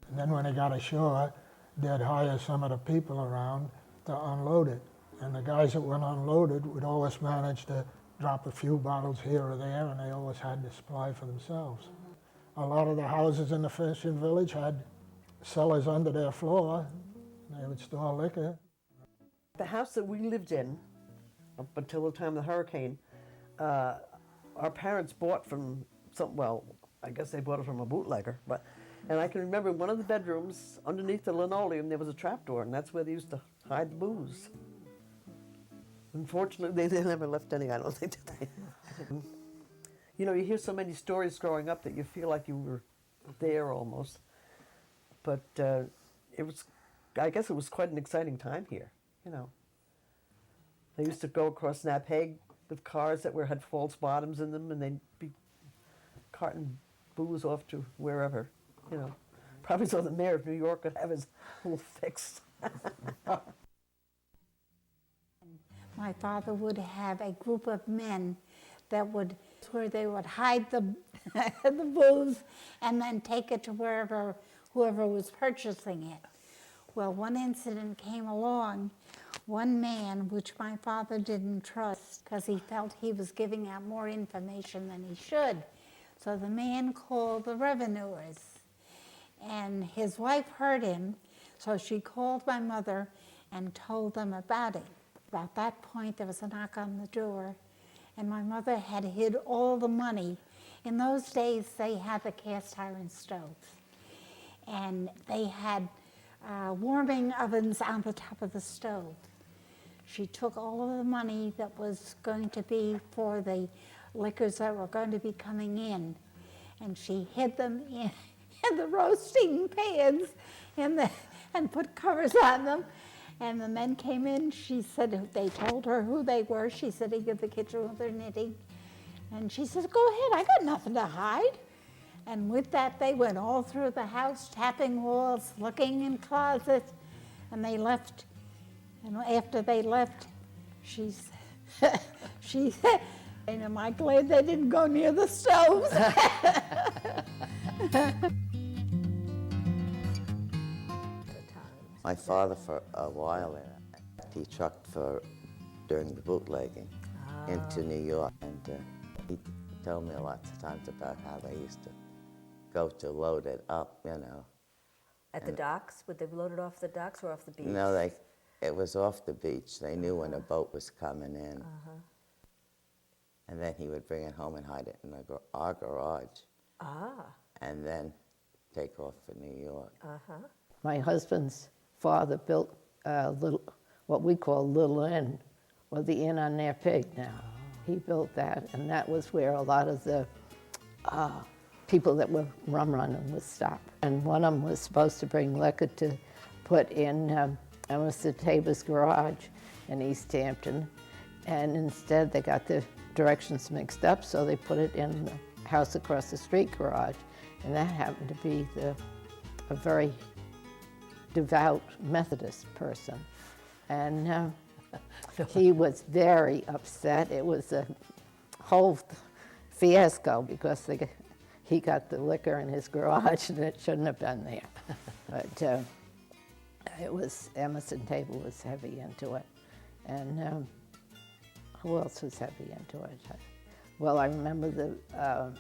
And then when they got ashore, they'd hire some of the people around to unload it. And the guys that went unloaded would always manage to drop a few bottles here or there, and they always had the supply for themselves. A lot of the houses in the fishing village had cellars under their floor. They would store liquor. The house that we lived in, up until the time of the hurricane, our parents bought from I guess they bought it from a bootlegger, and I can remember one of the bedrooms, underneath the linoleum, there was a trapdoor, and that's where they used to hide the booze. Unfortunately, they never left any, I don't think, did they? You know, you hear so many stories growing up that you feel like you were there almost. But I guess it was quite an exciting time here, you know. They used to go across Napeg with cars that had false bottoms in them, and they'd be carting booze off to wherever, you know. Probably so the mayor of New York could have his whole fixed. My father would have a group of men where they would hide the booze and then take it to whoever was purchasing it. Well, one incident came along, one man, which my father didn't trust because he felt he was giving out more information than he should. So the man called the revenuers, and his wife heard him, so she called my mother and told them about it. About that point, there was a knock on the door, and my mother had hid all the money. In those days, they had the cast iron stoves, and they had warming ovens on the top of the stove. She took all of the money that was going to be for the liquors that were going to be coming in, and she hid them in the roasting pans and put covers on them. And the men came in. She said, they told her who they were. She's sitting in the kitchen with her knitting. And she says, go ahead, I got nothing to hide. And with that, they went all through the house, tapping walls, looking in closets, and they left. And after they left, she said, am I glad they didn't go near the stoves? My father, for a while, he trucked during the bootlegging into New York, and he told me lots of times about how they used to go to load it up, you know. At the docks? Would they load it off the docks or off the beach? No, it was off the beach. They knew when a boat was coming in. And then he would bring it home and hide it in our garage. And then take off for New York. My husband's father built what we call Little Inn, or the Inn on their pig now. He built that, and that was where a lot of the people that were rum running would stop. And one of them was supposed to bring liquor to put in Mr. Tabor's garage in East Hampton, and instead they got the directions mixed up, so they put it in the house across the street garage, and that happened to be a very devout Methodist person. And he was very upset. It was a whole fiasco because he got the liquor in his garage and it shouldn't have been there. But it was, Emerson Tabor was heavy into it. And who else was heavy into it? Well, I remember the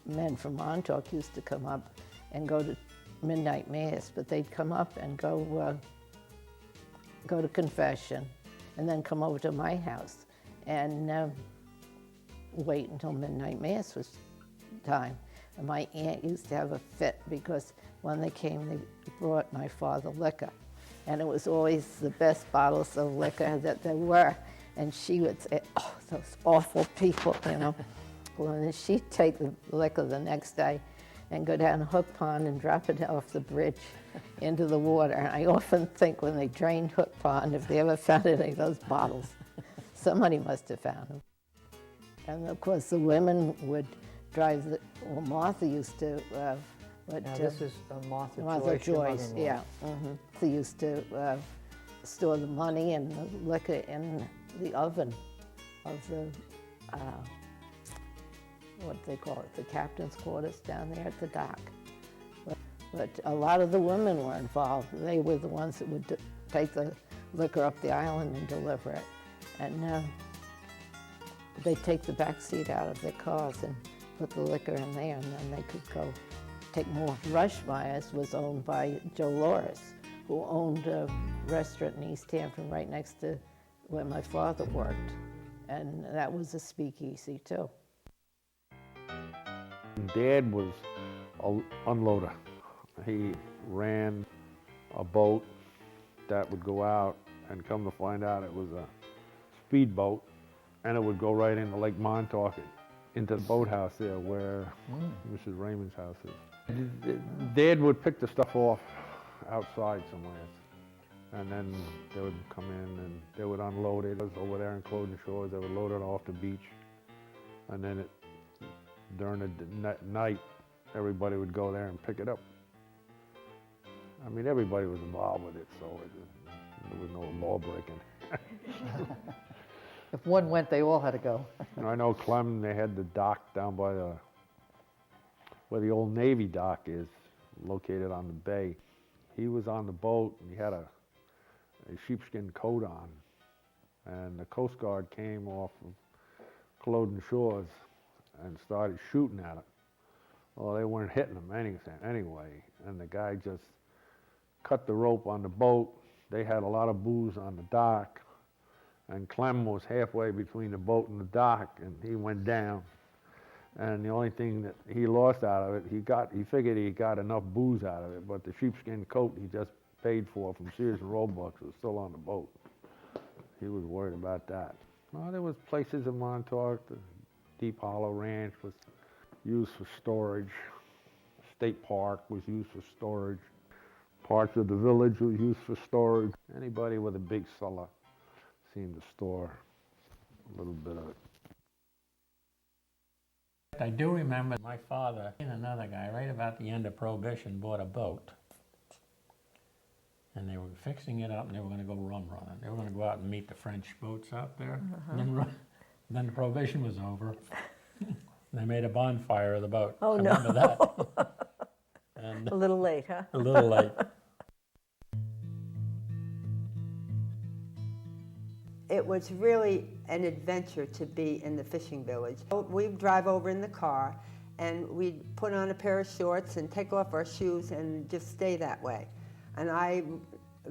men from Montauk used to come up and go to midnight mass, but they'd come up and go to confession and then come over to my house and wait until midnight mass was time. And my aunt used to have a fit because when they came, they brought my father liquor. And it was always the best bottles of liquor that there were. And she would say, oh, those awful people, you know. Well, and then she'd take the liquor the next day and go down Hook Pond and drop it off the bridge into the water. And I often think when they drained Hook Pond, if they ever found any of those bottles, somebody must have found them. And of course, the women would drive well, Martha used to, this is Martha Martha Joyce, your Joyce, mother-in-law. yeah. They used to store the money and the liquor in the oven of the, what do they call it, the captain's quarters down there at the dock. But a lot of the women were involved. They were the ones that would take the liquor up the island and deliver it. And they'd take the back seat out of their cars and put the liquor in there, and then they could go take more. Rushmeyer's was owned by Joe Loris, who owned a restaurant in East Hampton right next to where my father worked. And that was a speakeasy, too. Dad was an unloader. He ran a boat that would go out, and come to find out it was a speedboat, and it would go right into Lake Montauk, into the boathouse there where Mrs. Raymond's house is. Dad would pick the stuff off outside somewhere, and then they would come in and they would unload it. It was over there in Cloden Shores. They would load it off the beach, and then during the night, everybody would go there and pick it up. I mean, everybody was involved with it, so there was no law breaking. If one went, they all had to go. I know Clem, they had the dock down by where the old Navy dock is, located on the bay. He was on the boat and he had a sheepskin coat on, and the Coast Guard came off of Cloden Shores and started shooting at them. Well, they weren't hitting them anyway, and the guy just cut the rope on the boat. They had a lot of booze on the dock, and Clem was halfway between the boat and the dock, and he went down. And the only thing that he lost out of it, he figured he got enough booze out of it, but the sheepskin coat he just paid for from Sears and Roebuck was still on the boat. He was worried about that. Well, there was places in Montauk. The Deep Hollow Ranch was used for storage. State Park was used for storage. Parts of the village was used for storage. Anybody with a big cellar seemed to store a little bit of it. I do remember my father and another guy, right about the end of Prohibition, bought a boat. And they were fixing it up, and they were going to go rum running. They were going to go out and meet the French boats out there. And then the Prohibition was over. They made a bonfire of the boat. Oh, I no. remember that. And a little late, huh? A little late. It was really an adventure to be in the fishing village. We'd drive over in the car, and we'd put on a pair of shorts and take off our shoes and just stay that way. And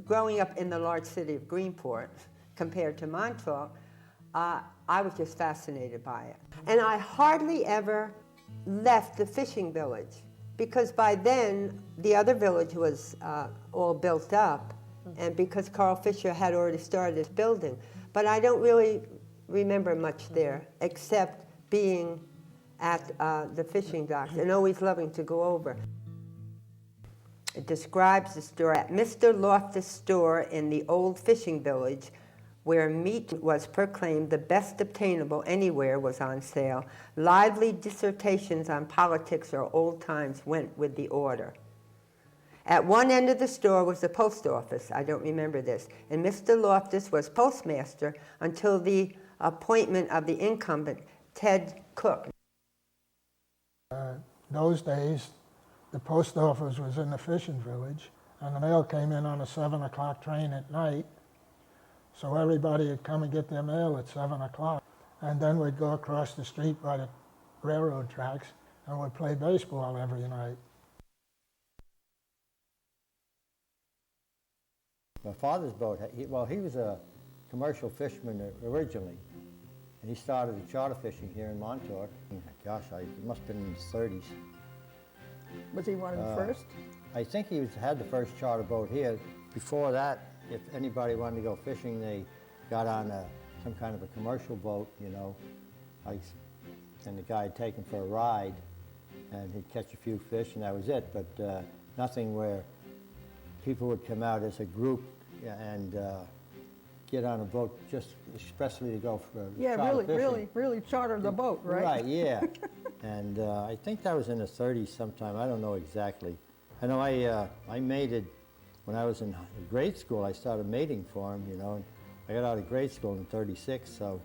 growing up in the large city of Greenport, compared to Montauk, I was just fascinated by it. And I hardly ever left the fishing village, because by then the other village was all built up, and because Carl Fisher had already started his building. But I don't really remember much there, except being at the fishing docks and always loving to go over. It describes the store at Mr. Loftis' store in the old fishing village, where meat was proclaimed the best obtainable anywhere was on sale. Lively dissertations on politics or old times went with the order. At one end of the store was the post office. I don't remember this. And Mr. Loftis was postmaster until the appointment of the incumbent, Ted Cook. Those days, the post office was in the fishing village, and the mail came in on a 7 o'clock train at night. So everybody would come and get their mail at 7 o'clock. And then we'd go across the street by the railroad tracks and we'd play baseball every night. My father's boat, he was a commercial fisherman originally. And he started the charter fishing here in Montauk. Gosh, it must have been in his 30s. Was he one of the first? I think he had the first charter boat here. Before that, if anybody wanted to go fishing, they got on some kind of a commercial boat, you know. And the guy would take him for a ride, and he'd catch a few fish, and that was it. But nothing where people would come out as a group and get on a boat just expressly to go for charter fishing. really charter the boat, right? Right, yeah. And I think that was in the 30s sometime. I don't know exactly. I know I mated when I was in grade school. I started mating for him, you know. And I got out of grade school in 36, so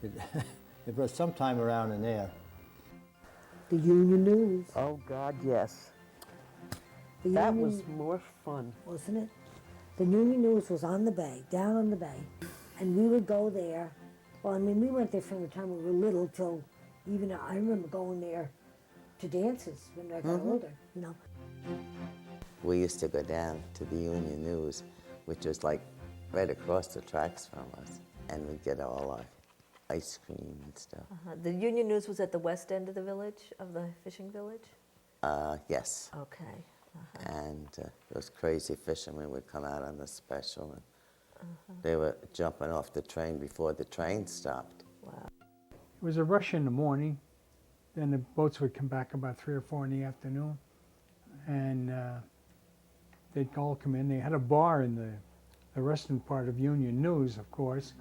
it was sometime around in there. The Union News. Oh, God, yes. That was more fun. Wasn't it? The Union News was on the bay, down on the bay, and we would go there. Well, I mean, we went there from the time we were little till even I remember going there to dances when I got older, you know. We used to go down to the Union News, which was like right across the tracks from us, and we'd get all our ice cream and stuff. The Union News was at the west end of the village, of the fishing village? Yes. Okay. And those crazy fishermen would come out on the special, and they were jumping off the train before the train stopped. Wow. It was a rush in the morning. Then the boats would come back about 3 or 4 in the afternoon, and they'd all come in. They had a bar in the western part of Union News, of course.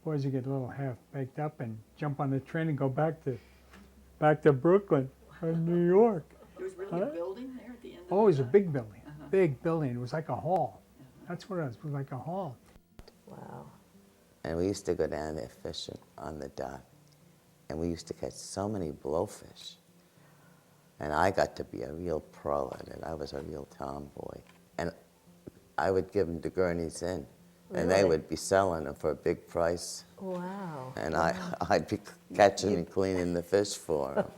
Boys would get a little half baked up and jump on the train and go back to Brooklyn or New York. There was really a building there at the end? Oh, it was a big building, big building. It was like a hall. That's what it was like a hall. Wow. And we used to go down there fishing on the dock, and we used to catch so many blowfish. And I got to be a real pro at it. I was a real tomboy. And I would give them to Gurney's Inn, and they would be selling them for a big price. Wow. And I'd be catching and cleaning the fish for them.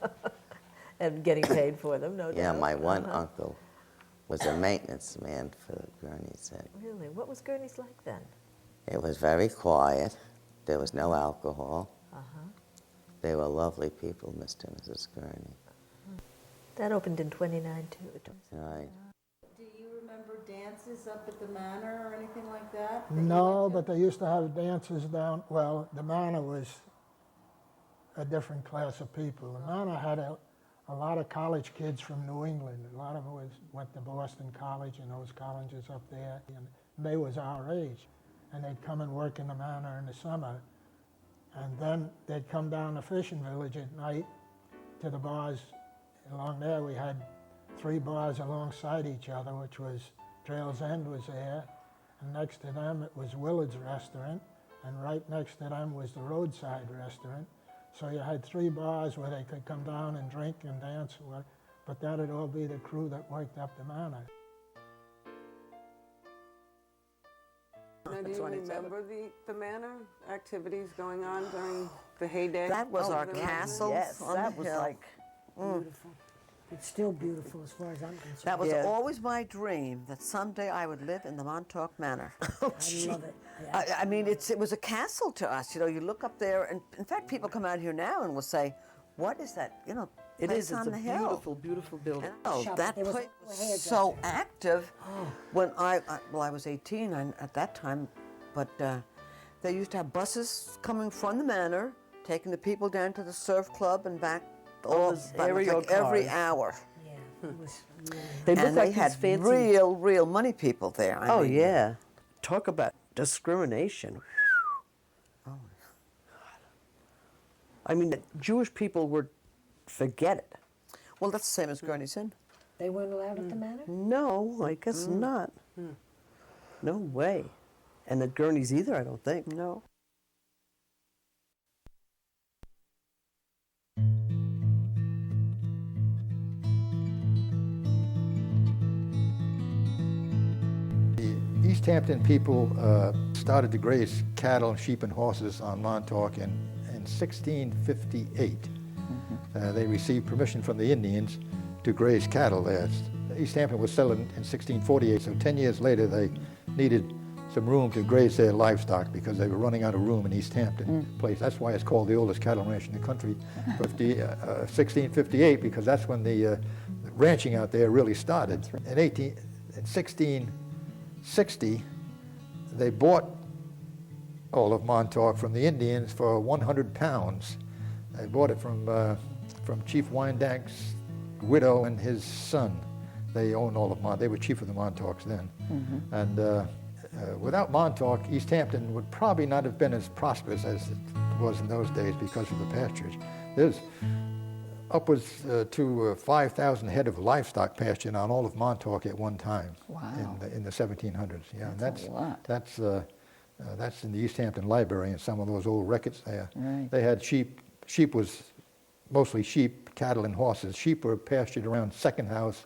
And getting paid for them, no doubt. Yeah, my one uncle was a maintenance man for Gurney's Head. Really? What was Gurney's like then? It was very quiet. There was no alcohol. Uh-huh. They were lovely people, Mr. and Mrs. Gurney. That opened in 29 too. Right. Do you remember dances up at the manor or anything like that? No, but they used to have dances down, well, the manor was a different class of people. The manor had a lot of college kids from New England. A lot of them went to Boston College and those colleges up there. And they was our age. And they'd come and work in the manor in the summer. And then they'd come down to Fishing Village at night to the bars. Along there we had 3 bars alongside each other, which was Trail's End was there. And next to them it was Willard's Restaurant. And right next to them was the Roadside Restaurant. So you had 3 bars where they could come down and drink and dance, but that'd all be the crew that worked up the manor. Now, do you remember the manor activities going on during the heyday? That was our the castle. Yes, on that the was hill. like Beautiful. It's still beautiful as far as I'm concerned. That was always my dream, that someday I would live in the Montauk Manor. I love it. I mean, it was a castle to us. You know, you look up there, and in fact, people come out here now and will say, "What is that? You know, It place is. It's on a the hill?" beautiful, beautiful building. Oh, Shop. that There was place a was hairdresser. so active. When I was 18 at that time, but they used to have buses coming from the manor, taking the people down to the surf club and back. Those aerial every cars. hour. Yeah, it was really They look and like they had these fancy. real money people there. I mean, Yeah. Talk about discrimination. Oh, I mean, the Jewish people were, forget it. Well, that's the same as Gurney's Inn. They weren't allowed at the manor? No, I guess not. No way. And at Gurney's either, I don't think. No. The East Hampton people started to graze cattle, sheep, and horses on Montauk in 1658. They received permission from the Indians to graze cattle there. East Hampton was settled in 1648, so 10 years later they needed some room to graze their livestock because they were running out of room in East Hampton place. That's why it's called the oldest cattle ranch in the country, 1658, because that's when the ranching out there really started. In 1660, they bought all of Montauk from the Indians for 100 pounds. They bought it from Chief Wyandank's widow and his son. They owned all of Montauk. They were chief of the Montauks then. And without Montauk, East Hampton would probably not have been as prosperous as it was in those days because of the pasturage. There's upwards to 5,000 head of livestock pasturing on all of Montauk at one time. Wow. In the 1700s. Yeah, That's a lot. That's in the East Hampton Library and some of those old records there. Right. They had sheep. Sheep was mostly sheep, cattle, and horses. Sheep were pastured around second house,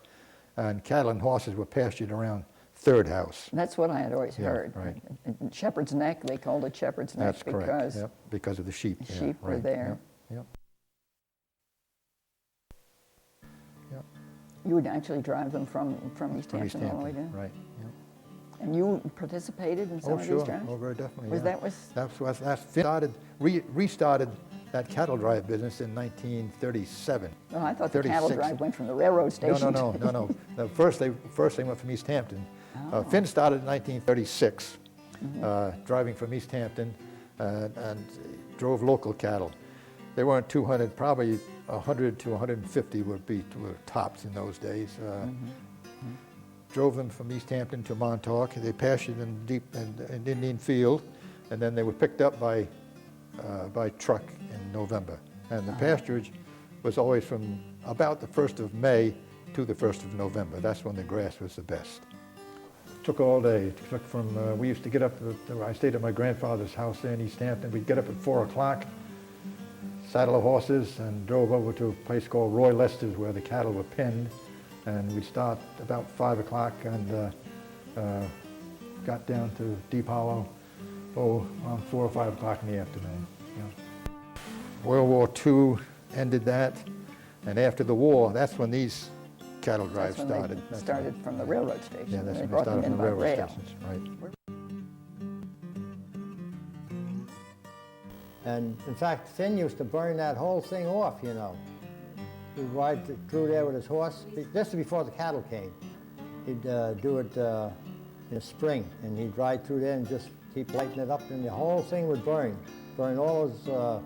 and cattle and horses were pastured around third house. That's what I had always Yeah, heard. right. Shepherd's Neck, they called it Shepherd's Neck That's correct. because Yep, because of the sheep. the yeah, sheep were right, there. Yep, yep. You would actually drive them from East From East Hampton all the way Hampton, down. right. Yep. And you participated in some Oh, of sure. these drives? Oh, very definitely. Was yeah. Restarted that cattle drive business in 1937. Oh, I thought the cattle 36. drive went from the railroad station. No. First they went from East Hampton. Oh. Finn started in 1936, driving from East Hampton and drove local cattle. They weren't 200, probably 100 to 150 were tops in those days. Drove them from East Hampton to Montauk. They pastured in deep in Indian Field, and then they were picked up by truck in November. And the pasturage was always from about the 1st of May to the 1st of November. That's when the grass was the best. Took all day. It took from, we used to get up, I stayed at my grandfather's house there in East Hampton. We'd get up at 4 o'clock, saddle the horses, and drove over to a place called Roy Lester's where the cattle were penned. And we'd start about 5 o'clock and got down to Deep Hollow, around 4 or 5 o'clock in the afternoon. Yeah. World War II ended that, and after the war, that's when these cattle drives That's when started. they started from the railroad station. Yeah, that's They when they brought them started in from the by railroad rail. stations, right. And in fact, Finn used to burn that whole thing off, you know. He'd ride through there with his horse. This is before the cattle came. He'd do it in the spring, and he'd ride through there and just keep lighting it up, and the whole thing would burn. Burn all his... No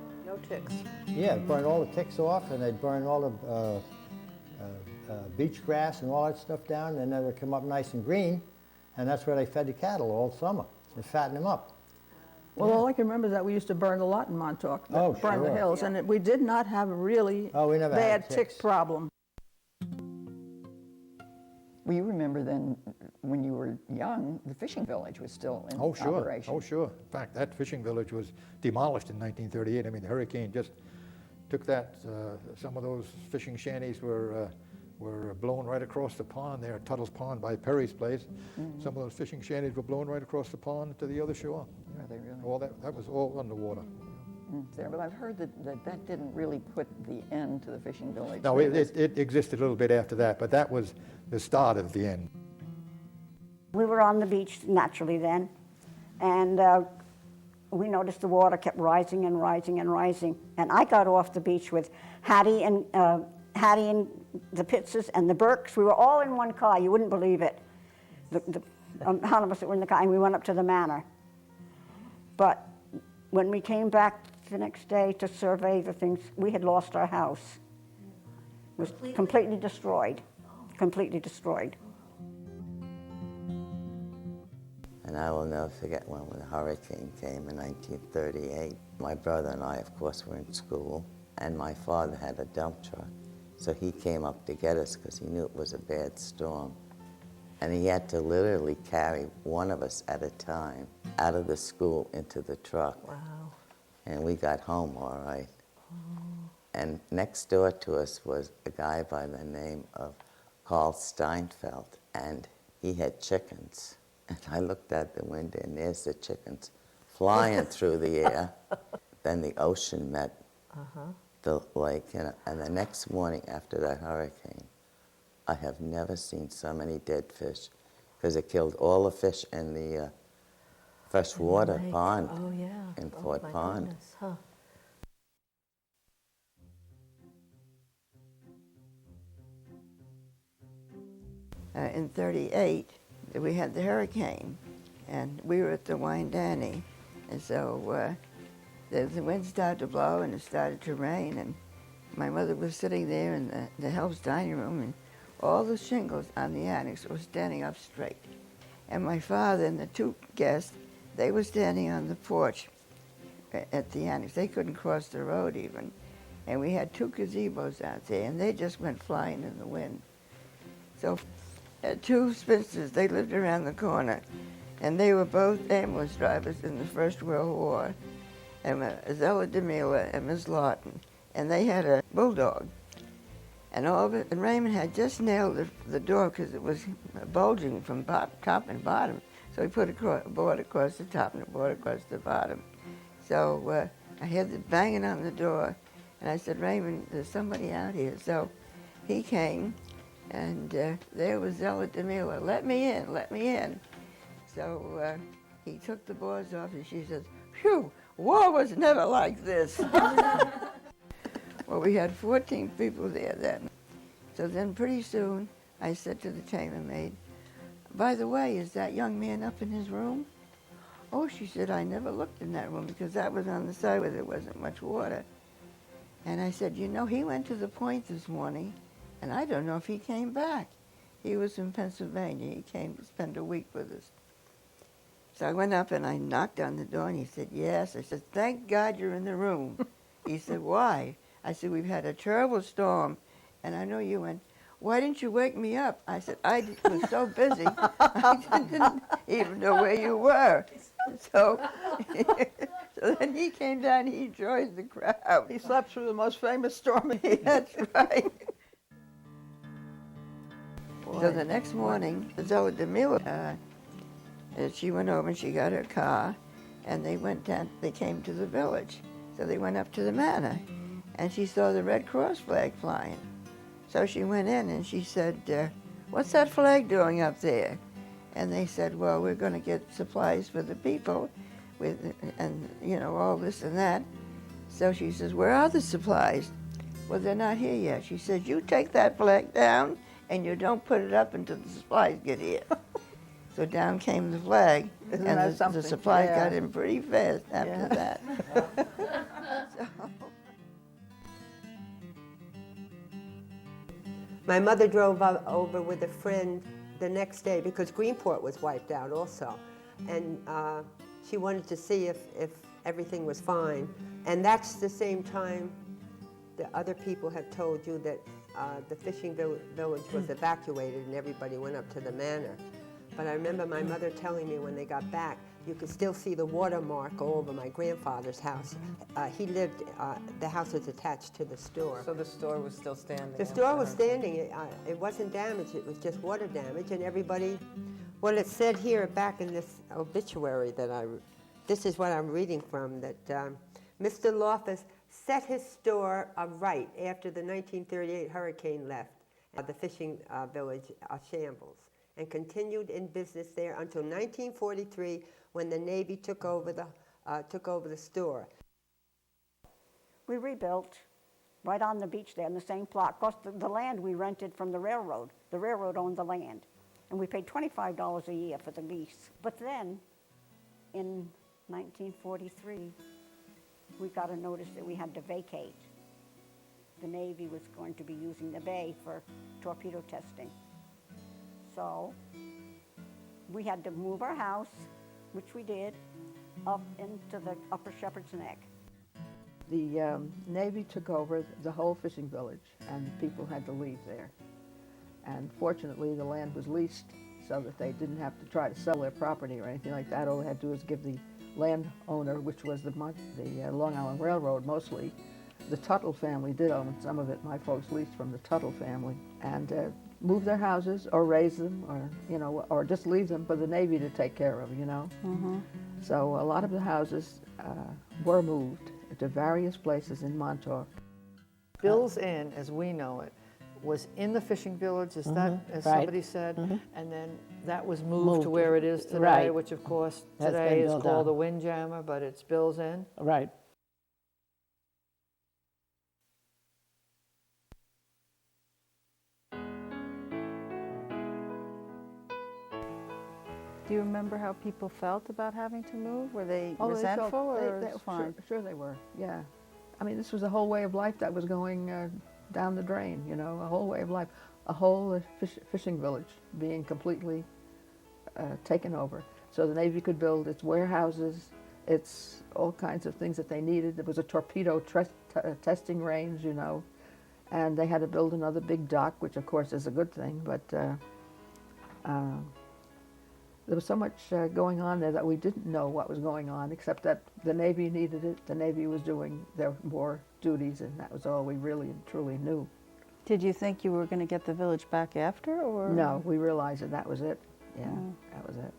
ticks. Yeah, burn all the ticks off, and they'd burn all the beach grass and all that stuff down, and then it would come up nice and green, and that's where they fed the cattle all summer. They fattened them up. Well, all I can remember is that we used to burn a lot in Montauk, burn the sure. hills, and we did not have a really we never had bad tick problem. Well, you remember then, when you were young, the fishing village was still in operation. Oh, sure. In fact, that fishing village was demolished in 1938. I mean, the hurricane just took that. Some of those fishing shanties were blown right across the pond there at Tuttle's Pond by Perry's place. Mm-hmm. Some of those fishing shanties were blown right across the pond to the other shore. Are they really? All that was all underwater. There, but I've heard that didn't really put the end to the fishing village. No, it existed a little bit after that, but that was the start of the end. We were on the beach naturally then, and we noticed the water kept rising and rising and rising. And I got off the beach with Hattie and the Pitzes and the Burkes. We were all in one car. You wouldn't believe it. All of us that were in the car, and we went up to the manor. But when we came back the next day to survey the things, we had lost our house. It was completely destroyed. Completely destroyed. And I will never forget when the hurricane came in 1938. My brother and I, of course, were in school, and my father had a dump truck. So he came up to get us because he knew it was a bad storm. And he had to literally carry one of us at a time out of the school into the truck. Wow. And we got home all right. And next door to us was a guy by the name of Carl Steinfeld, and he had chickens. And I looked out the window, and there's the chickens flying through the air. Then the ocean met the lake, and the next morning after that hurricane, I have never seen so many dead fish, because it killed all the fish in the freshwater pond in Fort Pond. Goodness, huh. In '38, we had the hurricane, and we were at the Wyandanny, and so the wind started to blow, and it started to rain, and my mother was sitting there in the Helps dining room, and all the shingles on the annex were standing up straight. And my father and the two guests, they were standing on the porch at the annex. They couldn't cross the road even. And we had two gazebos out there, and they just went flying in the wind. So two spinsters, they lived around the corner, and they were both ambulance drivers in the First World War, and Zella DeMille and Miss Lawton, and they had a bulldog. And all of it, and Raymond had just nailed the door because it was bulging from top and bottom. So he put a board across the top and a board across the bottom. So I heard the banging on the door, and I said, Raymond, there's somebody out here. So he came, and there was Zella DeMille. Let me in, let me in. So he took the boards off, and she says, phew, war was never like this. Well, we had 14 people there then. So then pretty soon, I said to the chambermaid, by the way, is that young man up in his room? Oh, she said, I never looked in that room because that was on the side where there wasn't much water. And I said, you know, he went to the point this morning, and I don't know if he came back. He was from Pennsylvania. He came to spend a week with us. So I went up and I knocked on the door, and he said, yes. I said, thank God you're in the room. He said, why? I said, we've had a terrible storm, and I know you went, why didn't you wake me up? I said, I was so busy, I didn't even know where you were. So, so then he came down, he joined the crowd. He slept through the most famous storm. That's right. So the next morning, Zoe DeMille, she went over and she got her car, and they went down, they came to the village. So they went up to the manor, and she saw the Red Cross flag flying. So she went in and she said, what's that flag doing up there? And they said, well, we're going to get supplies for the people, and you know, all this and that. So she says, where are the supplies? Well, they're not here yet. She said, you take that flag down, and you don't put it up until the supplies get here. So down came the flag, Isn't and that the something? supplies Yeah. got in pretty fast after that. So, My mother drove over with a friend the next day because Greenport was wiped out also. And she wanted to see if everything was fine. And that's the same time the other people have told you that the fishing village was evacuated and everybody went up to the manor. But I remember my mother telling me when they got back, you could still see the watermark all over my grandfather's house. He lived, the house was attached to the store. So the store was still standing? The store was standing. It wasn't damaged. It was just water damage. And everybody, well, it said here back in this obituary that this is what I'm reading from, that Mr. Loftis set his store right after the 1938 hurricane left the fishing village shambles, and continued in business there until 1943 when the Navy took over the store. We rebuilt right on the beach there in the same plot. Of course, the land we rented from the railroad. The railroad owned the land. And we paid $25 a year for the lease. But then, in 1943, we got a notice that we had to vacate. The Navy was going to be using the bay for torpedo testing. So we had to move our house, which we did, up into the upper Shepherd's Neck. The Navy took over the whole fishing village, and people had to leave there. And fortunately, the land was leased so that they didn't have to try to sell their property or anything like that. All they had to do was give the landowner, which was the Long Island Railroad mostly. The Tuttle family did own some of it. My folks leased from the Tuttle family, and move their houses or raise them, or or just leave them for the Navy to take care of. Mm-hmm. So a lot of the houses were moved to various places in Montauk. Bill's Inn, as we know it, was in the fishing village, as Right. somebody said, Mhm. and then that was moved Moved. to where it is today, Right. which of course Has today been is built called up. the Windjammer, but it's Bill's Inn. Right. Do you remember how people felt about having to move? Were they Oh, resentful felt, or fine? Sure they were, yeah. I mean, this was a whole way of life that was going down the drain, a whole way of life. A whole fishing village being completely taken over. So the Navy could build its warehouses, its all kinds of things that they needed. There was a torpedo testing range, and they had to build another big dock, which of course is a good thing, but there was so much going on there that we didn't know what was going on, except that the Navy needed it. The Navy was doing their war duties, and that was all we really and truly knew. Did you think you were going to get the village back after, or? No, we realized that was it. Yeah, that was it.